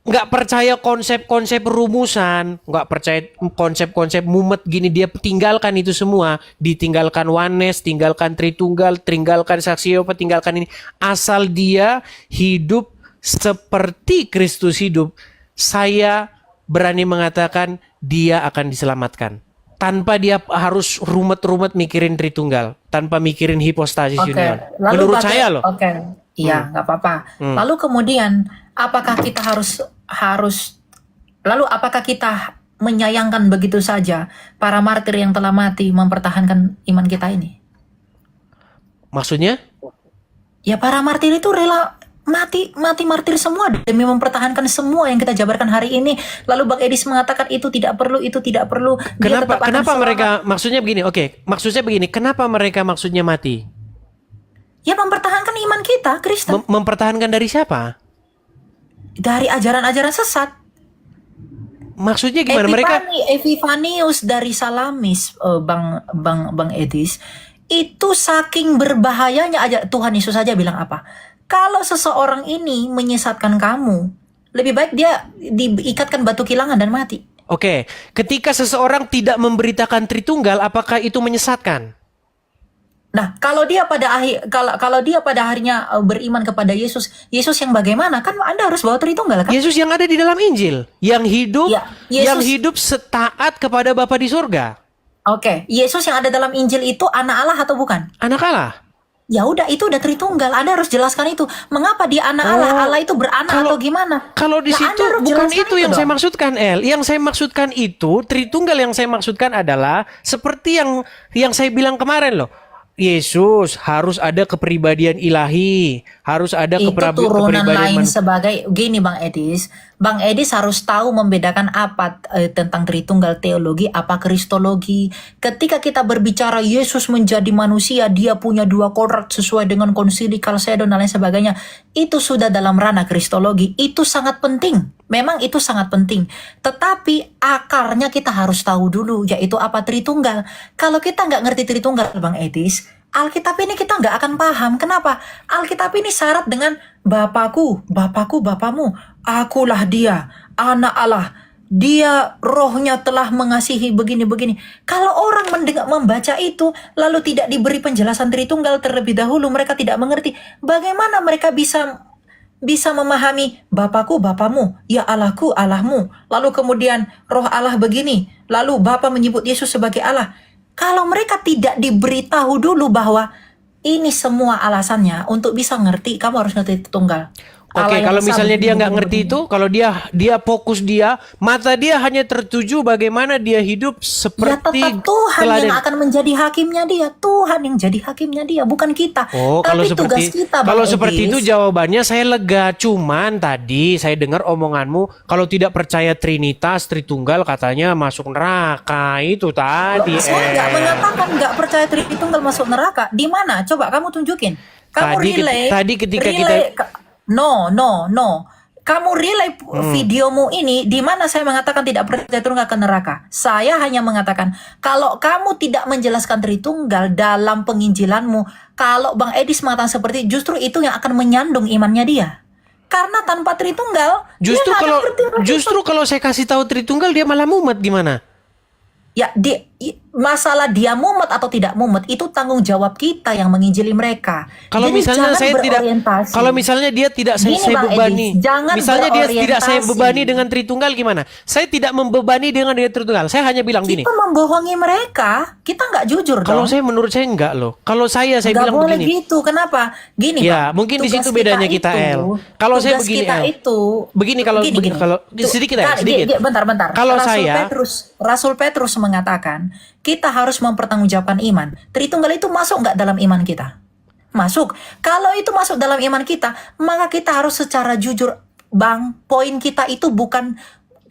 nggak percaya konsep-konsep rumusan, nggak percaya konsep-konsep mumet gini, dia tinggalkan itu semua, ditinggalkan oneness, tinggalkan Tritunggal, tinggalkan saksi Yehova, tinggalkan ini, asal dia hidup seperti Kristus hidup, saya berani mengatakan dia akan diselamatkan. Tanpa dia harus rumet-rumet mikirin Tritunggal, tanpa mikirin hipostasis union. Menurut saya loh. Iya, nggak apa-apa. Lalu kemudian, apakah kita apakah kita menyayangkan begitu saja para martir yang telah mati mempertahankan iman kita ini? Maksudnya? Ya para martir itu rela mati martir semua demi mempertahankan semua yang kita jabarkan hari ini. Lalu Bang Edis mengatakan itu tidak perlu. Dia tetap akan Kenapa selamat. mereka maksudnya begini? Maksudnya begini. Kenapa mereka maksudnya mati? Ya mempertahankan iman kita, Kristen. Mempertahankan dari siapa? Dari ajaran-ajaran sesat. Maksudnya gimana? Mereka Epifanius dari Salamis, Bang Edis, itu saking berbahayanya aja. Tuhan Yesus saja bilang apa? Kalau seseorang ini menyesatkan kamu, lebih baik dia diikatkan batu kilangan dan mati. Oke, ketika seseorang tidak memberitakan Tritunggal, apakah itu menyesatkan? Nah, kalau dia pada akhirnya beriman kepada Yesus yang bagaimana? Kan Anda harus bawa Tritunggal kan? Yesus yang ada di dalam Injil, yang hidup, Ya, Yesus- yang hidup setaat kepada Bapa di surga. Oke, Yesus yang ada dalam Injil itu anak Allah atau bukan? Anak Allah. Ya udah, itu udah Tritunggal. Anda harus jelaskan itu. Mengapa dia anak Allah? Allah itu beranak atau gimana? Kalau di Nah, situ Anda harus bukan jelaskan itu yang dong. saya maksudkan, El. Yang saya maksudkan itu Tritunggal, yang saya maksudkan adalah seperti yang saya bilang kemarin loh. Yesus, harus ada kepribadian ilahi, harus ada Itu turunan kepribadian lain manusia. sebagai gini Bang Edis harus tahu membedakan apa tentang Tritunggal teologi, apa kristologi. Ketika kita berbicara Yesus menjadi manusia, dia punya 2 kodrat sesuai dengan konsili Kalsedon dan lain sebagainya. Itu sudah dalam ranah kristologi. Itu sangat penting. Memang itu sangat penting. Tetapi akarnya kita harus tahu dulu, yaitu apa Tritunggal. Kalau kita nggak ngerti Tritunggal, Bang Edis, Alkitab ini kita nggak akan paham. Kenapa? Alkitab ini syarat dengan Bapakku, Bapakku, Bapamu. Akulah dia, anak Allah. Dia rohnya telah mengasihi begini-begini. Kalau orang membaca itu, lalu tidak diberi penjelasan Tritunggal terlebih dahulu, mereka tidak mengerti. Bagaimana mereka bisa memahami Bapakku, Bapamu, ya Allahku, Allahmu. Lalu kemudian roh Allah begini. Lalu Bapa menyebut Yesus sebagai Allah. Kalau mereka tidak diberitahu dulu bahwa ini semua alasannya untuk bisa ngerti, kamu harus ngerti Tritunggal. Oke, Allah yang kalau esa misalnya dia nggak begini, ngerti begini. itu, kalau dia fokus mata dia hanya tertuju bagaimana dia hidup Ya seperti tetap Tuhan teladan. yang akan menjadi hakimnya dia. Tuhan yang jadi hakimnya dia, bukan kita. Oh, kalau Tapi tugas seperti kita, Bang kalau seperti Edis, itu jawabannya saya lega. Cuman tadi saya dengar omonganmu kalau tidak percaya Trinitas, Tritunggal katanya masuk neraka. Itu tadi. saya nggak mengatakan nggak percaya Tritunggal masuk neraka. Di mana? Coba kamu tunjukin. Kamu Tadi ketika No. Kamu relay videomu ini di mana saya mengatakan tidak percaya Tritunggal ke neraka. Saya hanya mengatakan kalau kamu tidak menjelaskan Tritunggal dalam penginjilanmu, kalau Bang Edis mengatakan seperti justru itu yang akan menyandung imannya dia. Karena tanpa Tritunggal, justru dia nggak kalau akan ngerti Tritunggal. justru kalau saya kasih tahu Tritunggal dia malah mumet gimana? Ya, masalah dia mumet atau tidak mumet itu tanggung jawab kita yang menginjili mereka. Kalau Jadi misalnya jangan saya tidak, berorientasi. kalau misalnya dia tidak Gini, saya Bang bebani, Edis, jangan misalnya dia tidak saya berorientasi. bebani dengan Tritunggal gimana? Saya tidak membebani dengan dia Tritunggal. Saya hanya bilang gini. Kita membohongi mereka, kita nggak jujur Kalau dong. menurut saya enggak loh. Kalau saya Nggak bilang boleh begini. gitu. Kenapa? Gini, Ya, Bang. mungkin di tugas situ bedanya kita, El. Kalau saya tugas begini, kita El. itu Begini kalau sedikit ya, sedikit. Bentar. Kalau Rasul Petrus mengatakan kita harus mempertanggungjawabkan iman. Tritunggal itu masuk nggak dalam iman kita? Masuk. Kalau itu masuk dalam iman kita, maka kita harus secara jujur, Bang. Poin kita itu bukan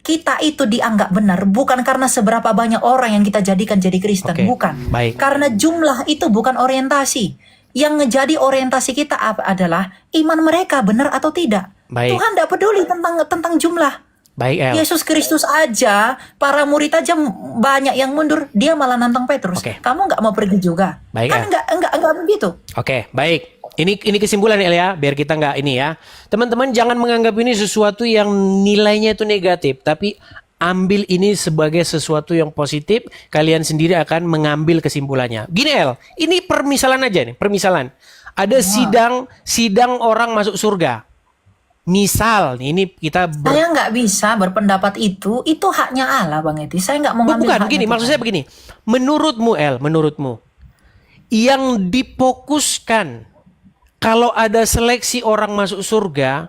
kita itu dianggap benar, bukan karena seberapa banyak orang yang kita jadikan jadi Kristen, Oke, bukan. baik. Karena jumlah itu bukan orientasi. Yang menjadi orientasi kita adalah iman mereka benar atau tidak. Baik. Tuhan tidak peduli tentang jumlah. Baik, El. Yesus Kristus aja, para murid aja banyak yang mundur, dia malah nantang Petrus. Oke. Kamu nggak mau pergi juga? Baik, Kan El. enggak begitu. Oke, baik. Ini kesimpulan El ya, biar kita nggak ini ya. Teman-teman jangan menganggap ini sesuatu yang nilainya itu negatif, tapi ambil ini sebagai sesuatu yang positif. Kalian sendiri akan mengambil kesimpulannya. Gini El, ini permisalan aja nih, permisalan. Ada sidang orang masuk surga. Misal, ini kita Saya nggak bisa berpendapat itu haknya Allah, Bang Edi. Saya nggak mau ngambil bukan haknya gini, Tuhan. maksud saya begini. Menurutmu El, menurutmu yang difokuskan kalau ada seleksi orang masuk surga,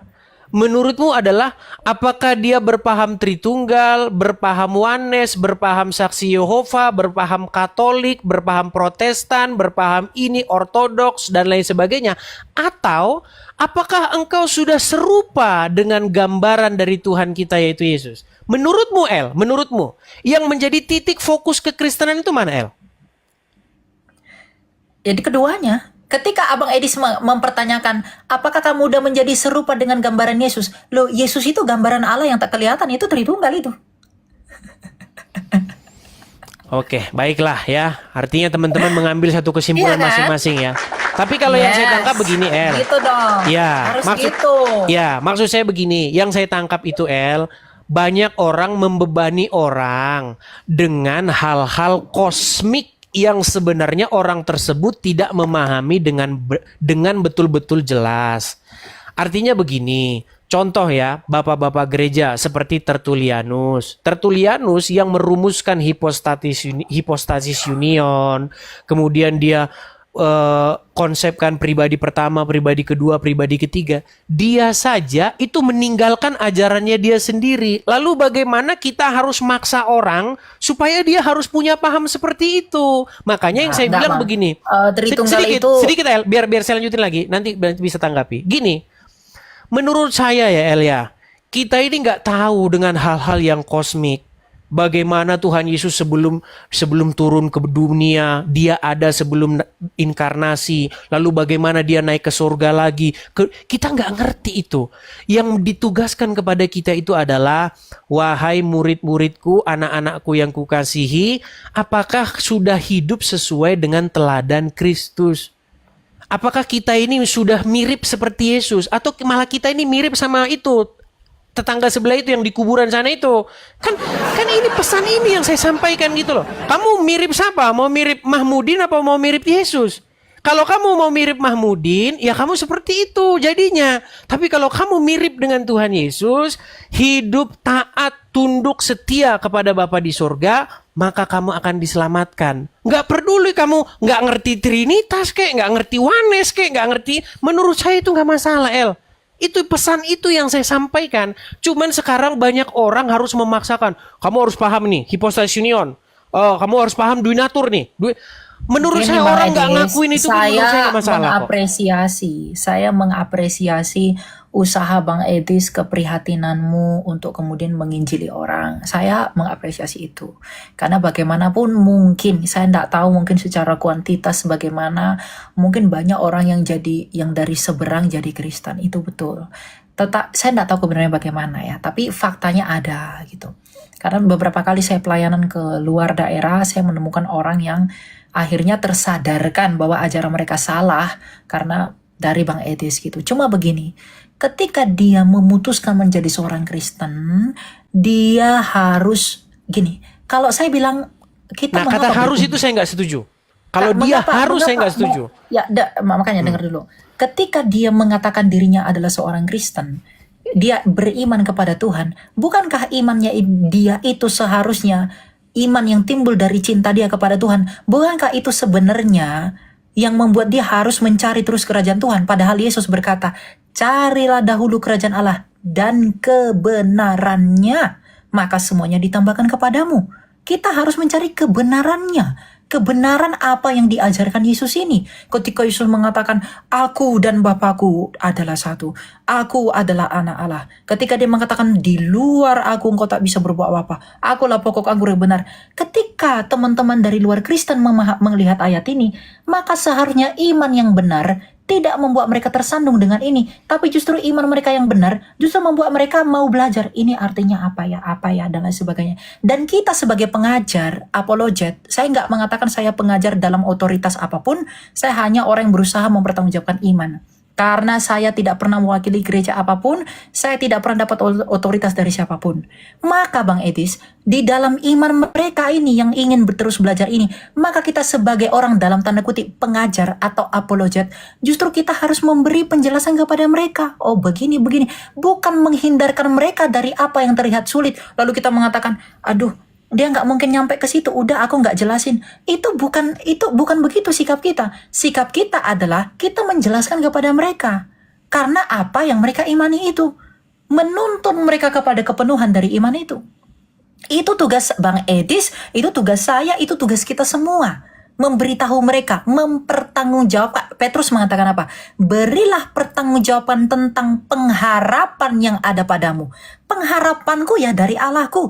menurutmu adalah apakah dia berpaham Tritunggal, berpaham Oneness, berpaham Saksi Yehova, berpaham Katolik, berpaham Protestan, berpaham ini Ortodoks dan lain sebagainya, atau apakah engkau sudah serupa dengan gambaran dari Tuhan kita yaitu Yesus? Menurutmu El, menurutmu yang menjadi titik fokus kekristenan itu mana El? Jadi keduanya. Ketika Abang Edis mempertanyakan, apakah kamu udah menjadi serupa dengan gambaran Yesus? Loh, Yesus itu gambaran Allah yang tak kelihatan, itu Tritunggal itu. Oke, baiklah ya. Artinya teman-teman mengambil satu kesimpulan Iya kan? masing-masing ya. Tapi kalau yang saya tangkap begini, El. Gitu dong. Ya, Harus maksud gitu. ya, maksud saya begini. Yang saya tangkap itu, El, banyak orang membebani orang dengan hal-hal kosmik yang sebenarnya orang tersebut tidak memahami dengan betul-betul jelas. Artinya begini, contoh ya, bapak-bapak gereja seperti Tertullianus. Tertullianus yang merumuskan hipostasis union, kemudian dia konsepkan pribadi pertama, pribadi kedua, pribadi ketiga, dia saja itu meninggalkan ajarannya dia sendiri. Lalu bagaimana kita harus maksa orang supaya dia harus punya paham seperti itu? Makanya yang saya Enggak, bilang Bang. begini, Tritunggal sedikit, itu sedikit El, biar saya lanjutin lagi, nanti bisa tanggapi. Gini, menurut saya ya El ya, kita ini nggak tahu dengan hal-hal yang kosmik. Bagaimana Tuhan Yesus sebelum turun ke dunia, dia ada sebelum inkarnasi, lalu bagaimana dia naik ke surga lagi. Kita nggak ngerti itu. Yang ditugaskan kepada kita itu adalah, wahai murid-muridku, anak-anakku yang kukasihi, apakah sudah hidup sesuai dengan teladan Kristus? Apakah kita ini sudah mirip seperti Yesus, atau malah kita ini mirip sama itu tetangga sebelah itu yang di kuburan sana itu? Kan ini pesan ini yang saya sampaikan gitu loh. Kamu mirip siapa? Mau mirip Mahmudin apa mau mirip Yesus? Kalau kamu mau mirip Mahmudin, ya kamu seperti itu jadinya. Tapi kalau kamu mirip dengan Tuhan Yesus, hidup taat, tunduk, setia kepada Bapa di sorga, maka kamu akan diselamatkan. Nggak peduli kamu nggak ngerti Trinitas kek, nggak ngerti Wanes kek, nggak ngerti. Menurut saya itu nggak masalah, El. Itu pesan itu yang saya sampaikan. Cuman sekarang banyak orang harus memaksakan. Kamu harus paham nih, hipostasis union. Oh, kamu harus paham duinatur nih. Menurut Gini, saya Bang orang nggak Edis, ngakuin itu, menurut saya nggak masalah kok. saya mengapresiasi usaha Bang Edis, keprihatinanmu untuk kemudian menginjili orang. Saya mengapresiasi itu. Karena bagaimanapun mungkin, saya tidak tahu mungkin secara kuantitas bagaimana, mungkin banyak orang yang dari seberang jadi Kristen, itu betul. Saya tidak tahu kebenarannya bagaimana ya, tapi faktanya ada gitu. Karena beberapa kali saya pelayanan ke luar daerah, saya menemukan orang yang akhirnya tersadarkan bahwa ajaran mereka salah karena dari Bang Edis gitu. Cuma begini, ketika dia memutuskan menjadi seorang Kristen, dia harus gini. Kalau saya bilang kita Nah, kata harus itu saya nggak setuju. Kalau dia harus, saya nggak setuju. Ya, makanya dengar dulu. Ketika dia mengatakan dirinya adalah seorang Kristen, dia beriman kepada Tuhan, bukankah imannya dia itu seharusnya iman yang timbul dari cinta dia kepada Tuhan? Bukankah itu sebenarnya yang membuat dia harus mencari terus kerajaan Tuhan? Padahal Yesus berkata, carilah dahulu kerajaan Allah dan kebenarannya, maka semuanya ditambahkan kepadamu. Kita harus mencari kebenarannya. Kebenaran apa yang diajarkan Yesus ini. Ketika Yesus mengatakan, aku dan Bapakku adalah satu. Aku adalah anak Allah. Ketika dia mengatakan, di luar aku engkau tak bisa berbuat apa-apa. Akulah pokok anggur yang benar. Ketika teman-teman dari luar Kristen melihat ayat ini, maka seharusnya iman yang benar tidak membuat mereka tersandung dengan ini, tapi justru iman mereka yang benar justru membuat mereka mau belajar. Ini artinya apa ya, dan lain sebagainya. Dan kita sebagai pengajar, apologet, saya nggak mengatakan saya pengajar dalam otoritas apapun, saya hanya orang yang berusaha mempertanggungjawabkan iman. Karena saya tidak pernah mewakili gereja apapun, saya tidak pernah dapat otoritas dari siapapun. Maka Bang Edis, di dalam iman mereka ini yang ingin terus belajar ini, maka kita sebagai orang dalam tanda kutip pengajar atau apologet, justru kita harus memberi penjelasan kepada mereka. Oh begini, bukan menghindarkan mereka dari apa yang terlihat sulit. Lalu kita mengatakan, aduh, dia nggak mungkin nyampe ke situ, udah aku nggak jelasin. Itu bukan begitu sikap kita. Sikap kita adalah kita menjelaskan kepada mereka karena apa yang mereka imani itu, menuntun mereka kepada kepenuhan dari iman itu. Itu tugas Bang Edis, itu tugas saya, itu tugas kita semua. Memberitahu mereka, mempertanggungjawabkan. Petrus mengatakan apa? Berilah pertanggungjawaban tentang pengharapan yang ada padamu. Pengharapanku ya dari Allahku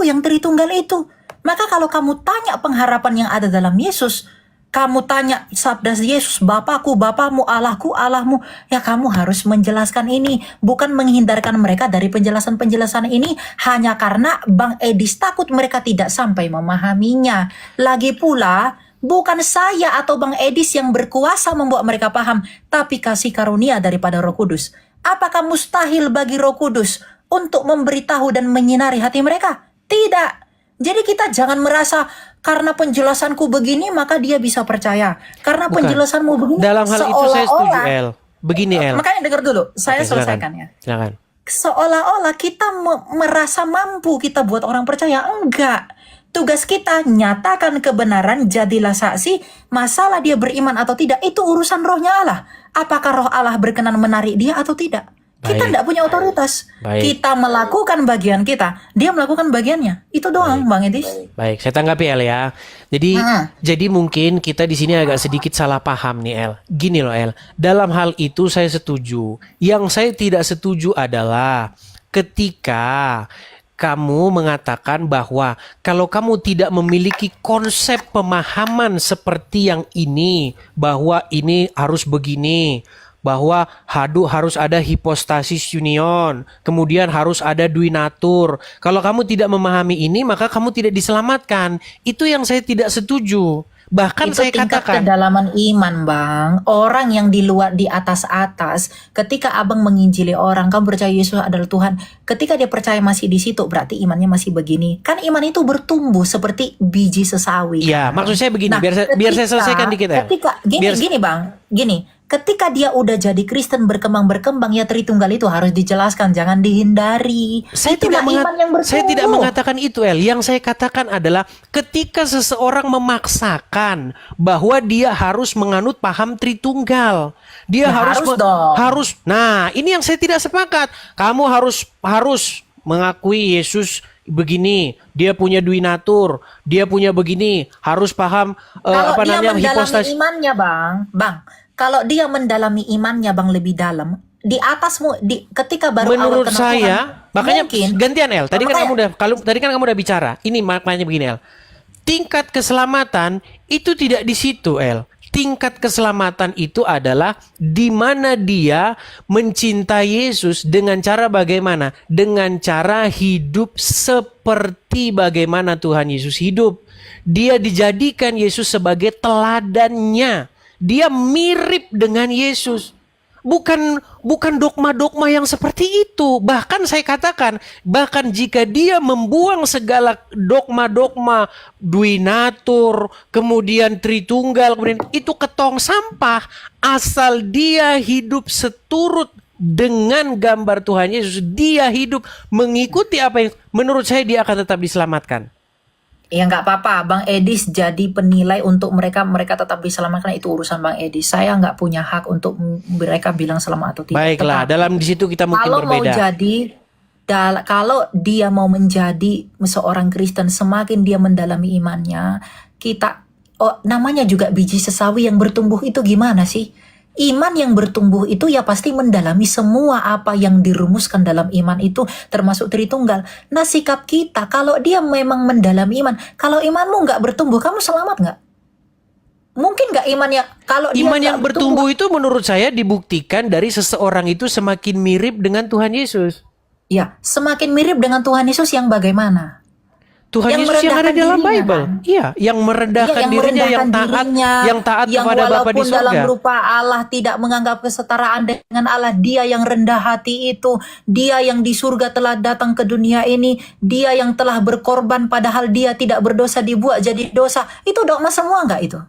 yang Tritunggal itu. Maka kalau kamu tanya pengharapan yang ada dalam Yesus, kamu tanya sabda Yesus, Bapakku, Bapamu, Allahku, Allahmu, ya kamu harus menjelaskan ini, bukan menghindarkan mereka dari penjelasan-penjelasan ini hanya karena Bang Edis takut mereka tidak sampai memahaminya. Lagi pula, bukan saya atau Bang Edis yang berkuasa membuat mereka paham, tapi kasih karunia daripada Roh Kudus. Apakah mustahil bagi Roh Kudus untuk memberitahu dan menyinari hati mereka? Tidak. Jadi kita jangan merasa karena penjelasanku begini maka dia bisa percaya. Karena Bukan. penjelasanmu begini, Dalam hal itu saya setuju, El. Begini, El. Makanya dengar dulu, saya Oke, silakan. selesaikan ya. Silakan. Seolah-olah kita merasa mampu kita buat orang percaya. Enggak. Tugas kita nyatakan kebenaran, jadilah saksi. Masalah dia beriman atau tidak itu urusan rohnya Allah. Apakah roh Allah berkenan menarik dia atau tidak? Kita Baik. tidak punya otoritas. Baik. Kita melakukan bagian kita, dia melakukan bagiannya. Itu doang, Bang Edis. Baik, saya tanggapi El ya. Jadi mungkin kita di sini agak sedikit salah paham nih El. Gini loh El, dalam hal itu saya setuju. Yang saya tidak setuju adalah ketika kamu mengatakan bahwa kalau kamu tidak memiliki konsep pemahaman seperti yang ini, bahwa ini harus begini, bahwa harus ada hipostasis union, kemudian harus ada duinatur. Kalau kamu tidak memahami ini, maka kamu tidak diselamatkan. Itu yang saya tidak setuju. Bahkan Itu saya tingkat katakan, kedalaman iman, Bang. Orang yang di luar, di atas-atas, ketika abang menginjili orang, kamu percaya Yesus adalah Tuhan. Ketika dia percaya masih di situ, berarti imannya masih begini. Kan iman itu bertumbuh seperti biji sesawi. ya kan? maksud saya begini, Nah, biar saya selesaikan dikit El. Gini Bang, ketika dia udah jadi Kristen berkembang ya Tritunggal itu harus dijelaskan, jangan dihindari. Saya Itulah iman yang bertumbuh. saya tidak mengatakan itu El. Yang saya katakan adalah ketika seseorang memaksakan bahwa dia harus menganut paham Tritunggal, dia Ya, harus dong. harus. Nah, ini yang saya tidak sepakat. Kamu harus mengakui Yesus begini, dia punya duinatur, dia punya begini, harus paham Kalau dia mendalami hipostasis. imannya, Bang, kalau dia mendalami imannya, Bang, lebih dalam, di atasmu, ketika baru awal Menurut kenal saya, Tuhan, makanya mungkin, gantian El. Tadi Makanya- kamu udah bicara. Ini maknanya begini El. Tingkat keselamatan itu tidak di situ El. Tingkat keselamatan itu adalah di mana dia mencintai Yesus dengan cara bagaimana? Dengan cara hidup seperti bagaimana Tuhan Yesus hidup. Dia dijadikan Yesus sebagai teladannya. Dia mirip dengan Yesus. Bukan dogma-dogma yang seperti itu. Bahkan saya katakan, bahkan jika dia membuang segala dogma-dogma duinatur, kemudian Tritunggal, kemudian itu ketong sampah, asal dia hidup seturut dengan gambar Tuhan Yesus, dia hidup mengikuti apa yang menurut saya dia akan tetap diselamatkan. ya nggak apa-apa, Bang Edis jadi penilai untuk mereka tetap diselamatkan, itu urusan Bang Edis. Saya nggak punya hak untuk mereka bilang selamat atau tidak. Baiklah, Tetapi dalam di situ kita mungkin kalau mau berbeda. kalau dia mau menjadi seorang Kristen, semakin dia mendalami imannya, namanya juga biji sesawi yang bertumbuh itu gimana sih? Iman yang bertumbuh itu ya pasti mendalami semua apa yang dirumuskan dalam iman itu, termasuk Tritunggal. Nah, sikap kita kalau dia memang mendalami iman, kalau imanmu nggak bertumbuh, kamu selamat nggak? Mungkin nggak imannya kalau dia Iman nggak yang bertumbuh itu menurut saya dibuktikan dari seseorang itu semakin mirip dengan Tuhan Yesus. Ya, semakin mirip dengan Tuhan Yesus yang bagaimana? Tuhan Yang Yesus yang ada merendahkan dalam dirinya, Bible. kan? Iya, yang merendahkan Iya, dirinya, yang taat yang kepada Bapa di walaupun dalam surga. rupa Allah tidak menganggap kesetaraan dengan Allah, dia yang rendah hati itu, dia yang di surga telah datang ke dunia ini, dia yang telah berkorban padahal dia tidak berdosa dibuat jadi dosa. Itu dogma semua nggak itu?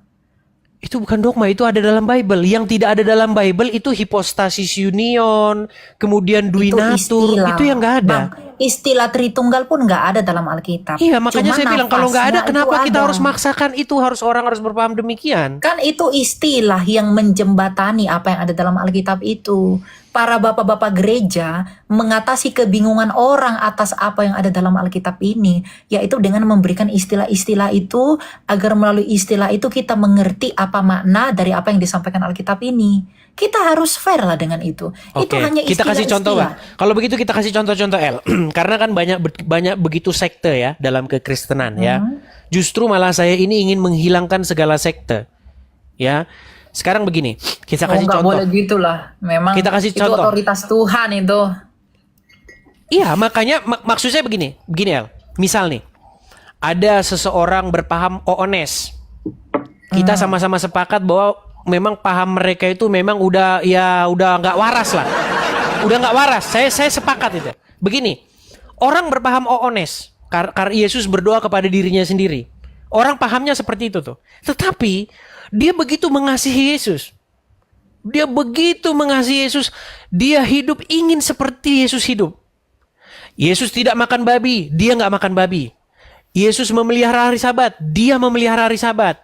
Itu bukan dogma, itu ada dalam Bible. Yang tidak ada dalam Bible itu hipostasis union, kemudian duinatur, itu yang nggak ada. Bang, istilah Tritunggal pun nggak ada dalam Alkitab. Iya, makanya Cuma saya bilang kalau nggak ada, nafasnya kenapa itu kita ada. harus maksakan itu? Orang harus berpaham demikian. Kan itu istilah yang menjembatani apa yang ada dalam Alkitab itu. Para bapak-bapak gereja mengatasi kebingungan orang atas apa yang ada dalam Alkitab ini, yaitu dengan memberikan istilah-istilah itu, agar melalui istilah itu kita mengerti apa makna dari apa yang disampaikan Alkitab ini. Kita harus fair lah dengan itu. Itu Oke, hanya kita kasih contoh, Bang. istilah-istilah. Kalau begitu kita kasih contoh-contoh El. Karena kan banyak begitu sekte ya dalam kekristenan ya. Justru malah saya ini ingin menghilangkan segala sekte. Ya. Sekarang begini, kita kasih nggak contoh. boleh gitulah. Memang Kita kasih itu contoh. otoritas Tuhan itu. Iya, makanya maksud saya begini El. Misal nih, ada seseorang berpaham oones. Kita sama-sama sepakat bahwa memang paham mereka itu memang udah nggak waras lah. Udah nggak waras. Saya sepakat itu. Begini, orang berpaham oones karena Yesus berdoa kepada dirinya sendiri. Orang pahamnya seperti itu tuh. Tetapi dia begitu mengasihi Yesus. Dia begitu mengasihi Yesus. Dia hidup ingin seperti Yesus hidup. Yesus tidak makan babi, dia nggak makan babi. Yesus memelihara hari Sabat, dia memelihara hari Sabat.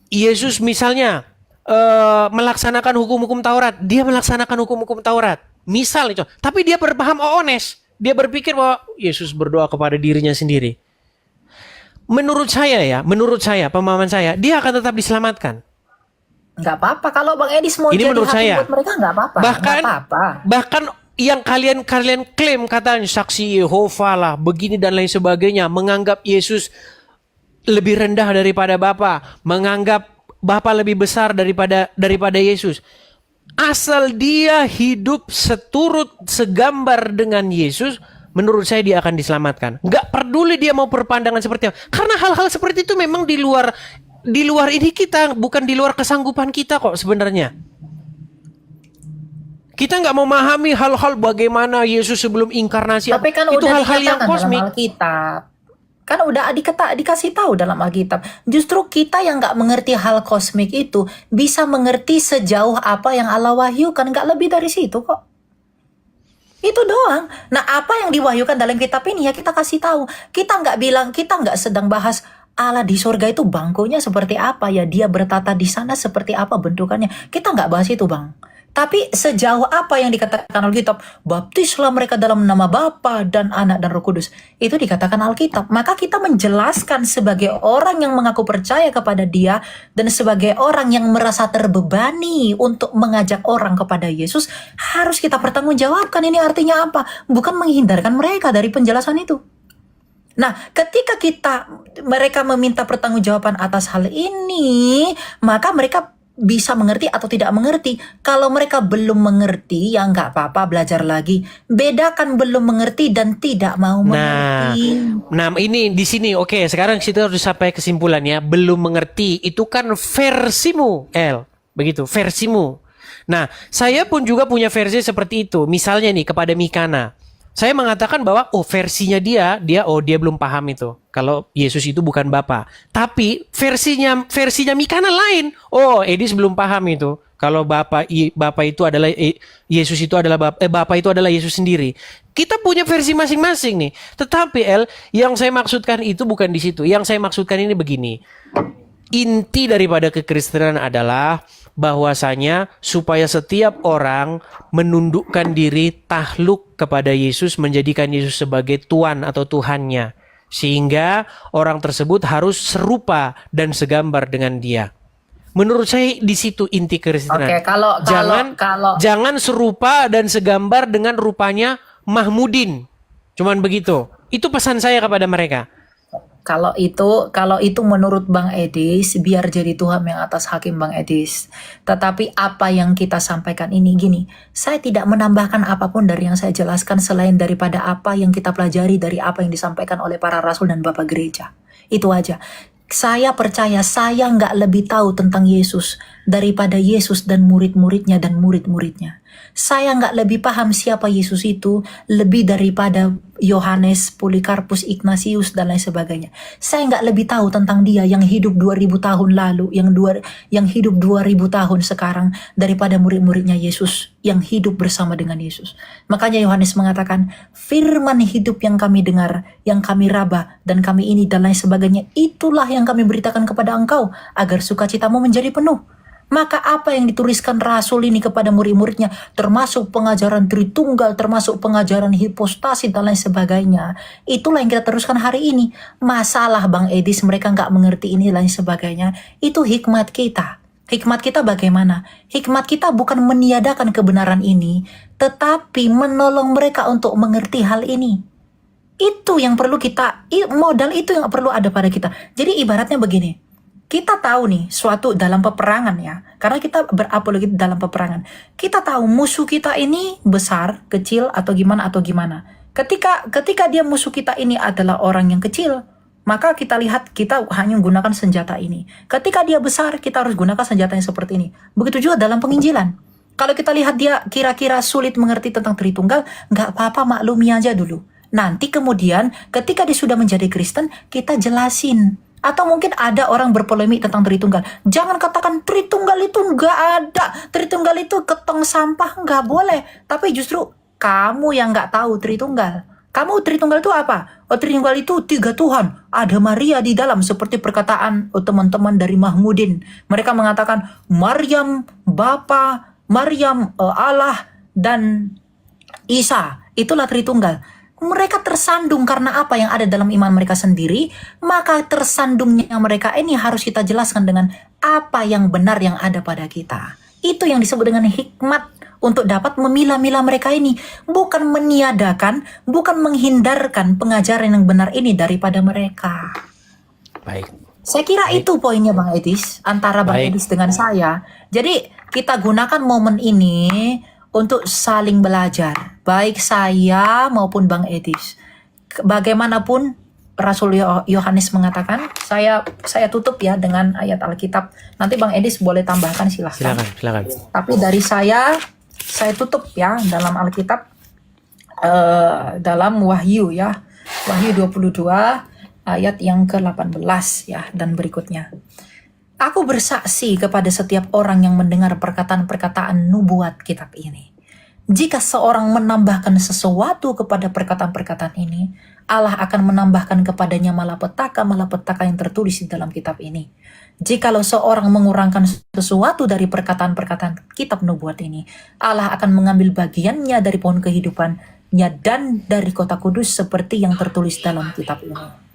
Yesus misalnya melaksanakan hukum-hukum Taurat, dia melaksanakan hukum-hukum Taurat. Misal itu, tapi dia berpaham ones. Dia berpikir bahwa Yesus berdoa kepada dirinya sendiri. Menurut saya, pemahaman saya, dia akan tetap diselamatkan. Nggak apa-apa kalau Bang Edis mau Ini jadi menurut hakim saya. buat mereka, nggak apa-apa. Bahkan, Nggak apa-apa. bahkan yang kalian klaim katanya saksi Yehova lah, begini dan lain sebagainya, menganggap Yesus lebih rendah daripada Bapa, menganggap Bapa lebih besar daripada Yesus. Asal dia hidup segambar dengan Yesus, menurut saya dia akan diselamatkan. Nggak peduli dia mau berpandangan seperti apa. Karena hal-hal seperti itu memang di luar ini kita, bukan di luar kesanggupan kita kok sebenarnya. Kita nggak memahami hal-hal bagaimana Yesus sebelum inkarnasi. Tapi kan itu udah hal-hal yang dikatakan kosmik. dalam Alkitab. Kan udah dikasih tahu dalam Alkitab. Justru kita yang nggak mengerti hal kosmik itu bisa mengerti sejauh apa yang Allah wahyukan, nggak lebih dari situ kok. Itu doang. Nah, apa yang diwahyukan dalam kitab ini ya kita kasih tahu. Kita nggak sedang bahas Allah di surga itu bangkunya seperti apa ya, dia bertata di sana seperti apa bentukannya. Kita nggak bahas itu, Bang. Tapi sejauh apa yang dikatakan Alkitab, baptislah mereka dalam nama Bapa dan Anak dan Roh Kudus. Itu dikatakan Alkitab. Maka kita menjelaskan sebagai orang yang mengaku percaya kepada Dia dan sebagai orang yang merasa terbebani untuk mengajak orang kepada Yesus, harus kita pertanggungjawabkan ini artinya apa. Bukan menghindarkan mereka dari penjelasan itu. Nah, ketika mereka meminta pertanggungjawaban atas hal ini, maka mereka bisa mengerti atau tidak mengerti. Kalau mereka belum mengerti, ya nggak apa-apa, belajar lagi. Bedakan belum mengerti dan tidak mau mengerti. Nah, ini di sini oke. Sekarang kita harus sampai kesimpulan ya. Belum mengerti itu kan versimu, begitu, versimu. Nah, saya pun juga punya versi seperti itu. Misalnya nih kepada Mikana. Saya mengatakan bahwa versinya dia belum paham itu kalau Yesus itu bukan Bapa. Tapi versinya Mikana lain. Edis belum paham itu kalau Bapa itu adalah Yesus itu adalah Bapa itu adalah Yesus sendiri. Kita punya versi masing-masing nih. Tetapi yang saya maksudkan itu bukan di situ. Yang saya maksudkan ini begini. Inti daripada kekristenan adalah bahwasanya supaya setiap orang menundukkan diri takluk kepada Yesus, menjadikan Yesus sebagai Tuhan atau Tuhannya, sehingga orang tersebut harus serupa dan segambar dengan Dia. Menurut saya di situ inti kekristenan. Oke, kalau jangan serupa dan segambar dengan rupanya Mahmudin. Cuman begitu. Itu pesan saya kepada mereka. Kalau itu menurut Bang Edis, biar jadi Tuhan yang atas hakim Bang Edis. Tetapi apa yang kita sampaikan ini gini, saya tidak menambahkan apapun dari yang saya jelaskan selain daripada apa yang kita pelajari dari apa yang disampaikan oleh para rasul dan bapak gereja. Itu aja. Saya percaya saya nggak lebih tahu tentang Yesus daripada Yesus dan murid-muridnya dan murid-muridnya. Saya nggak lebih paham siapa Yesus itu lebih daripada Yohanes, Polikarpus, Ignatius, dan lain sebagainya. Saya nggak lebih tahu tentang dia yang hidup 2000 tahun lalu, yang hidup 2000 tahun sekarang daripada murid-muridnya Yesus yang hidup bersama dengan Yesus. Makanya Yohanes mengatakan, firman hidup yang kami dengar, yang kami raba, dan kami ini dan lain sebagainya, itulah yang kami beritakan kepada engkau, agar sukacitamu menjadi penuh. Maka apa yang dituliskan Rasul ini kepada murid-muridnya, termasuk pengajaran Tritunggal, termasuk pengajaran hipostasi dan lain sebagainya, itulah yang kita teruskan hari ini. Masalah Bang Edis mereka nggak mengerti ini lain sebagainya, itu hikmat kita. Hikmat kita bagaimana? Hikmat kita bukan meniadakan kebenaran ini, tetapi menolong mereka untuk mengerti hal ini. Itu yang perlu modal itu yang perlu ada pada kita. Jadi ibaratnya begini. Kita tahu nih suatu dalam peperangan ya, karena kita berapologi dalam peperangan. Kita tahu musuh kita ini besar, kecil atau gimana. Ketika dia musuh kita ini adalah orang yang kecil, maka kita lihat kita hanya menggunakan senjata ini. Ketika dia besar, kita harus gunakan senjata yang seperti ini. Begitu juga dalam penginjilan. Kalau kita lihat dia kira-kira sulit mengerti tentang Tritunggal, nggak apa-apa, maklumi aja dulu. Nanti kemudian ketika dia sudah menjadi Kristen, kita jelasin. Atau mungkin ada orang berpolemik tentang Tritunggal. Jangan katakan Tritunggal itu nggak ada. Tritunggal itu ketong sampah, nggak boleh. Tapi justru kamu yang nggak tahu Tritunggal. Kamu Tritunggal itu apa? Oh, Tritunggal itu 3 Tuhan. Ada Maria di dalam, seperti perkataan teman-teman dari Mahmudin. Mereka mengatakan Maryam Bapa, Maryam Allah, dan Isa. Itulah Tritunggal. Mereka tersandung karena apa yang ada dalam iman mereka sendiri, maka tersandungnya mereka ini harus kita jelaskan dengan apa yang benar yang ada pada kita. Itu yang disebut dengan hikmat untuk dapat memilah-milah mereka ini. Bukan meniadakan, bukan menghindarkan pengajaran yang benar ini daripada mereka. Baik. Saya kira itu poinnya Bang Edis, antara Bang Baik. Edis dengan saya. Jadi kita gunakan momen ini untuk saling belajar. Baik saya maupun Bang Edis. Bagaimanapun Rasul Yohanes mengatakan, saya tutup ya dengan ayat Alkitab. Nanti Bang Edis boleh tambahkan, silahkan. Silakan. Tapi dari saya tutup ya dalam Alkitab, dalam Wahyu ya. Wahyu 22 ayat yang ke-18 ya dan berikutnya. Aku bersaksi kepada setiap orang yang mendengar perkataan-perkataan nubuat kitab ini. Jika seorang menambahkan sesuatu kepada perkataan-perkataan ini, Allah akan menambahkan kepadanya malapetaka yang tertulis di dalam kitab ini. Jikalau seorang mengurangkan sesuatu dari perkataan-perkataan kitab nubuat ini, Allah akan mengambil bagiannya dari pohon kehidupannya dan dari kota kudus seperti yang tertulis dalam kitab ini.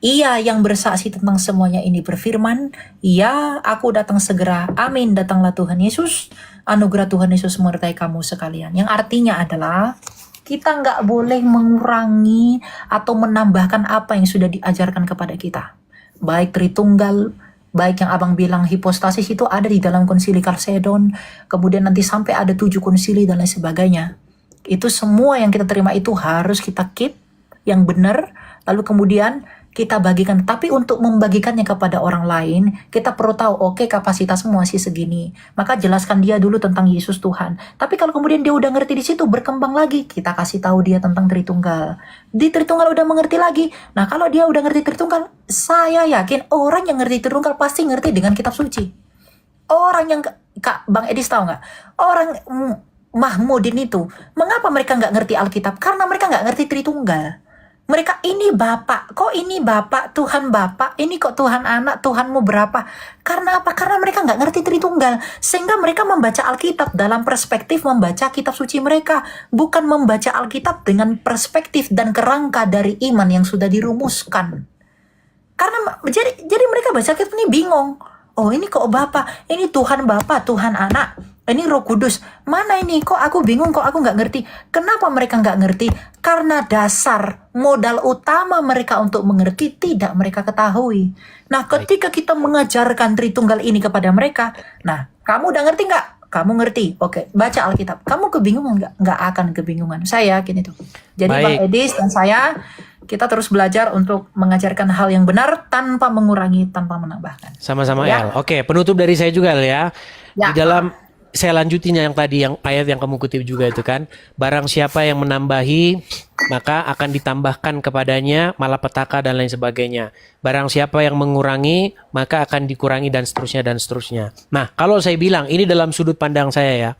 Ia yang bersaksi tentang semuanya ini berfirman, ya, aku datang segera. Amin, datanglah Tuhan Yesus. Anugerah Tuhan Yesus menyertai kamu sekalian. Yang artinya adalah kita nggak boleh mengurangi atau menambahkan apa yang sudah diajarkan kepada kita. Baik Tritunggal, baik yang abang bilang hipostasis itu ada di dalam konsili Kalsedon, kemudian nanti sampai ada 7 konsili dan lain sebagainya. Itu semua yang kita terima itu harus kita keep yang benar, lalu kemudian kita bagikan. Tapi untuk membagikannya kepada orang lain, kita perlu tahu, oke, kapasitasmu masih segini. Maka jelaskan dia dulu tentang Yesus Tuhan. Tapi kalau kemudian dia udah ngerti di situ, berkembang lagi, kita kasih tahu dia tentang Tritunggal. Di Tritunggal udah mengerti lagi. Nah, kalau dia udah ngerti Tritunggal, saya yakin orang yang ngerti Tritunggal pasti ngerti dengan kitab suci. Orang yang, Kak Bang Edis tahu nggak? Orang Mahmudin itu, mengapa mereka nggak ngerti Alkitab? Karena mereka nggak ngerti Tritunggal. Mereka ini Bapak, kok ini Bapak, Tuhan Bapak, ini kok Tuhan Anak, Tuhanmu berapa? Karena apa? Karena mereka nggak ngerti Tritunggal. Sehingga mereka membaca Alkitab dalam perspektif membaca kitab suci mereka. Bukan membaca Alkitab dengan perspektif dan kerangka dari iman yang sudah dirumuskan. Karena jadi mereka baca Alkitab ini bingung. Oh, ini kok Bapak, ini Tuhan Bapa, Tuhan Anak, ini Roh Kudus. Mana ini? Kok aku bingung, kok aku nggak ngerti. Kenapa mereka nggak ngerti? Karena dasar modal utama mereka untuk mengerti tidak mereka ketahui. Nah, ketika kita mengajarkan Tritunggal ini kepada mereka, nah, kamu udah ngerti nggak? Kamu ngerti, oke, baca Alkitab. Kamu kebingungan nggak? Nggak akan kebingungan. Saya yakin itu. Jadi Baik. Bang Edis dan saya, kita terus belajar untuk mengajarkan hal yang benar tanpa mengurangi, tanpa menambahkan. Sama-sama Ya. El. Oke, penutup dari saya juga El ya. Ya. Di dalam saya lanjutin yang tadi yang ayat yang kamu kutip juga itu kan. Barang siapa yang menambahi maka akan ditambahkan kepadanya malapetaka dan lain sebagainya. Barang siapa yang mengurangi maka akan dikurangi dan seterusnya dan seterusnya. Nah, kalau saya bilang ini dalam sudut pandang saya ya.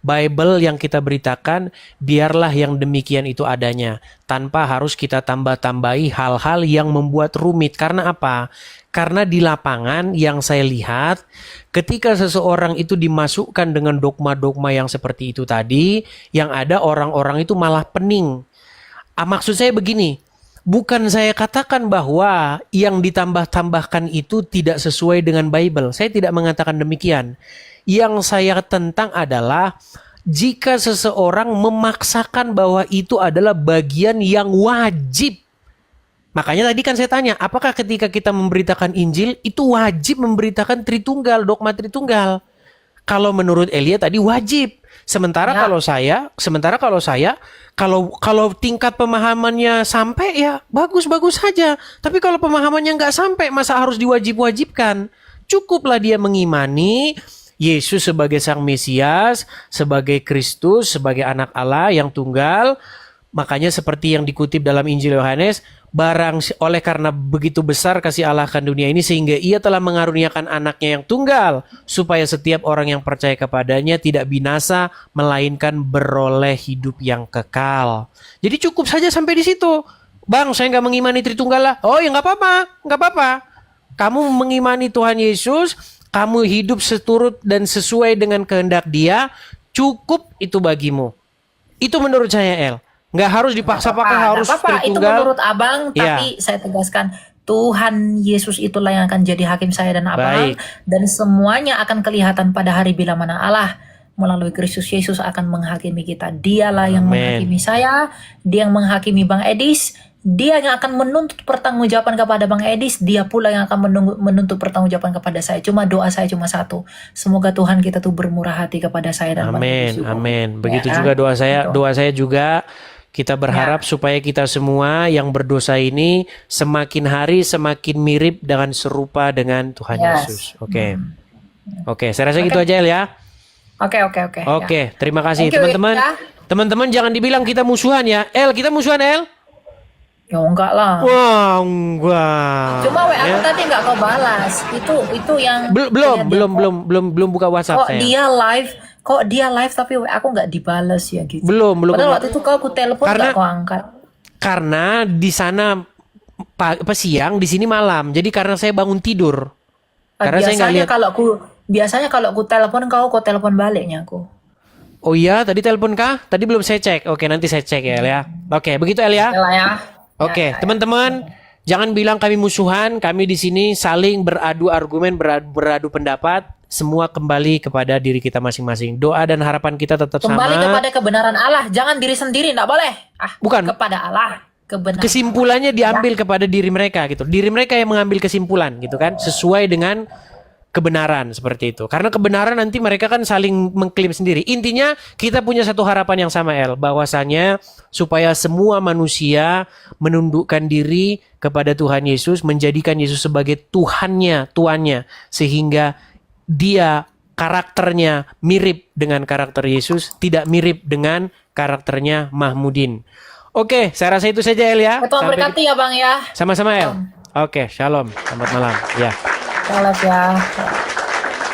Bible yang kita beritakan biarlah yang demikian itu adanya tanpa harus kita tambah-tambahi hal-hal yang membuat rumit. Karena apa? Karena di lapangan yang saya lihat ketika seseorang itu dimasukkan dengan dogma-dogma yang seperti itu tadi, yang ada orang-orang itu malah pening. Maksud saya begini, bukan saya katakan bahwa yang ditambah-tambahkan itu tidak sesuai dengan Bible. Saya tidak mengatakan demikian. Yang saya tentang adalah jika seseorang memaksakan bahwa itu adalah bagian yang wajib. Makanya tadi kan saya tanya, apakah ketika kita memberitakan Injil itu wajib memberitakan Tritunggal, dogma Tritunggal? Kalau menurut Elia tadi wajib. Sementara kalau saya, kalau tingkat pemahamannya sampai ya bagus-bagus saja. Tapi kalau pemahamannya nggak sampai, masa harus diwajib-wajibkan? Cukuplah dia mengimani Yesus sebagai Sang Mesias, sebagai Kristus, sebagai anak Allah yang tunggal. Makanya seperti yang dikutip dalam Injil Yohanes, oleh karena begitu besar kasih Allah akan dunia ini sehingga ia telah mengaruniakan anaknya yang tunggal supaya setiap orang yang percaya kepadanya tidak binasa melainkan beroleh hidup yang kekal. Jadi cukup saja sampai di situ. Bang, saya nggak mengimani Tritunggal lah. Oh ya nggak apa-apa, nggak apa-apa. Kamu mengimani Tuhan Yesus, kamu hidup seturut dan sesuai dengan kehendak Dia, cukup itu bagimu. Itu menurut saya, El. Nggak harus dipaksa-paksa harus apa-apa, itu Tritunggal. menurut abang, tapi saya tegaskan Tuhan Yesus itulah yang akan jadi hakim saya dan abang, Baik. dan semuanya akan kelihatan pada hari bila mana Allah melalui Kristus Yesus akan menghakimi kita. Dialah yang Amin. menghakimi saya, Dia yang menghakimi Bang Edis, Dia yang akan menuntut pertanggungjawaban kepada Bang Edis, Dia pula yang akan menuntut pertanggungjawaban kepada saya. Cuma doa saya cuma satu, semoga Tuhan kita tuh bermurah hati kepada saya dan Bang Amin, Edis juga. amin. Begitu Ya, juga doa saya. gitu. Doa saya juga kita berharap supaya kita semua yang berdosa ini semakin hari semakin mirip dan serupa dengan Tuhan Yes. Yesus. Oke. Oke, saya rasa gitu aja El ya. Oke. Oke, terima kasih Thank you, teman-teman. ya. Teman-teman jangan dibilang kita musuhan ya. El, kita musuhan El? Ya enggak lah. Wah, enggak. Cuma WA aku Ya. tadi nggak kau balas. Itu yang Belum buka WhatsApp kok saya. dia live tapi WA aku nggak dibalas ya gitu. Belum. Padahal waktu itu aku telepon nggak kau angkat. Karena di sana siang, di sini malam. Jadi karena saya bangun tidur. Karena saya nggak lihat. Biasanya kalau aku telepon kau telepon baliknya aku. Oh iya, tadi telepon kah? Tadi belum saya cek. Oke, nanti saya cek ya El ya. Oke, begitu El ya. Yalah ya. Oke, teman-teman, jangan bilang kami musuhan. Kami di sini saling beradu argumen, beradu pendapat. Semua kembali kepada diri kita masing-masing. Doa dan harapan kita tetap Kembali sama. kepada kebenaran Allah, jangan diri sendiri, nggak boleh. Bukan. Kepada Allah, kebenaran. Kesimpulannya diambil kepada diri mereka gitu. Diri mereka yang mengambil kesimpulan gitu kan, sesuai dengan kebenaran seperti itu. Karena kebenaran nanti mereka kan saling mengklaim sendiri. Intinya kita punya satu harapan yang sama El, bahwasanya supaya semua manusia menundukkan diri kepada Tuhan Yesus, menjadikan Yesus sebagai tuannya, sehingga dia karakternya mirip dengan karakter Yesus, tidak mirip dengan karakternya Mahmudin. Oke, saya rasa itu saja El ya. Tuhan berkati ya Bang ya. Sama-sama El. Oke, shalom. Selamat malam. Ya. Selamat ya.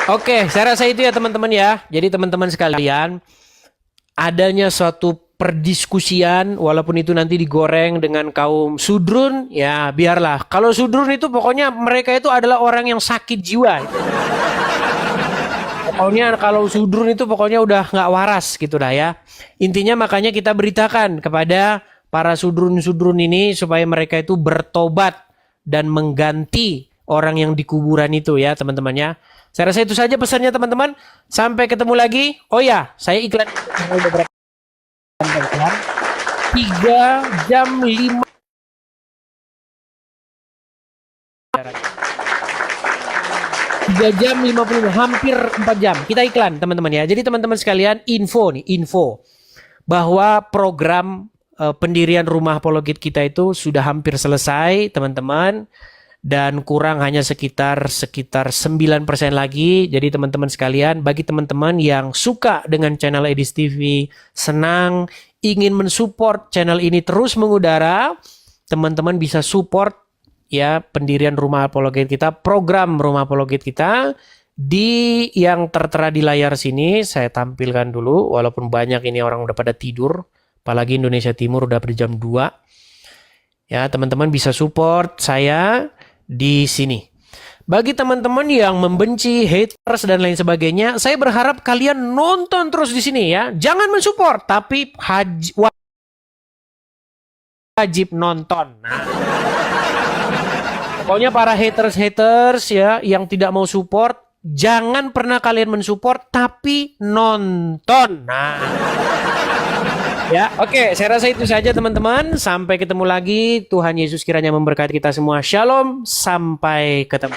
Oke, saya rasa itu ya teman-teman ya. Jadi teman-teman sekalian, adanya suatu perdiskusian, walaupun itu nanti digoreng dengan kaum sudrun, ya biarlah. Kalau sudrun itu pokoknya mereka itu adalah orang yang sakit jiwa. Pokoknya kalau sudrun itu pokoknya udah nggak waras gitu dah ya. Intinya makanya kita beritakan kepada para sudrun-sudrun ini supaya mereka itu bertobat dan mengganti orang yang di kuburan itu ya teman-teman ya. Saya rasa itu saja pesannya teman-teman. Sampai ketemu lagi. Oh ya, saya iklan beberapa 3 jam 5 3 jam 55, hampir 4 jam. Kita iklan teman-teman ya. Jadi teman-teman sekalian, info bahwa program pendirian rumah apologet kita itu sudah hampir selesai teman-teman, dan kurang hanya sekitar 9% lagi. Jadi teman-teman sekalian, bagi teman-teman yang suka dengan channel Edis TV, senang ingin mensupport channel ini terus mengudara, teman-teman bisa support ya pendirian rumah apologet kita, program rumah apologet kita di yang tertera di layar sini. Saya tampilkan dulu, walaupun banyak ini orang udah pada tidur, apalagi Indonesia Timur udah pada jam 2. Ya, teman-teman bisa support saya di sini. Bagi teman-teman yang membenci, haters dan lain sebagainya, saya berharap kalian nonton terus di sini ya. Jangan mensupport, tapi wajib nonton. Nah. Pokoknya para haters ya yang tidak mau support, jangan pernah kalian mensupport tapi nonton. Nah. Ya, oke, saya rasa itu saja teman-teman. Sampai ketemu lagi. Tuhan Yesus kiranya memberkati kita semua. Shalom, sampai ketemu.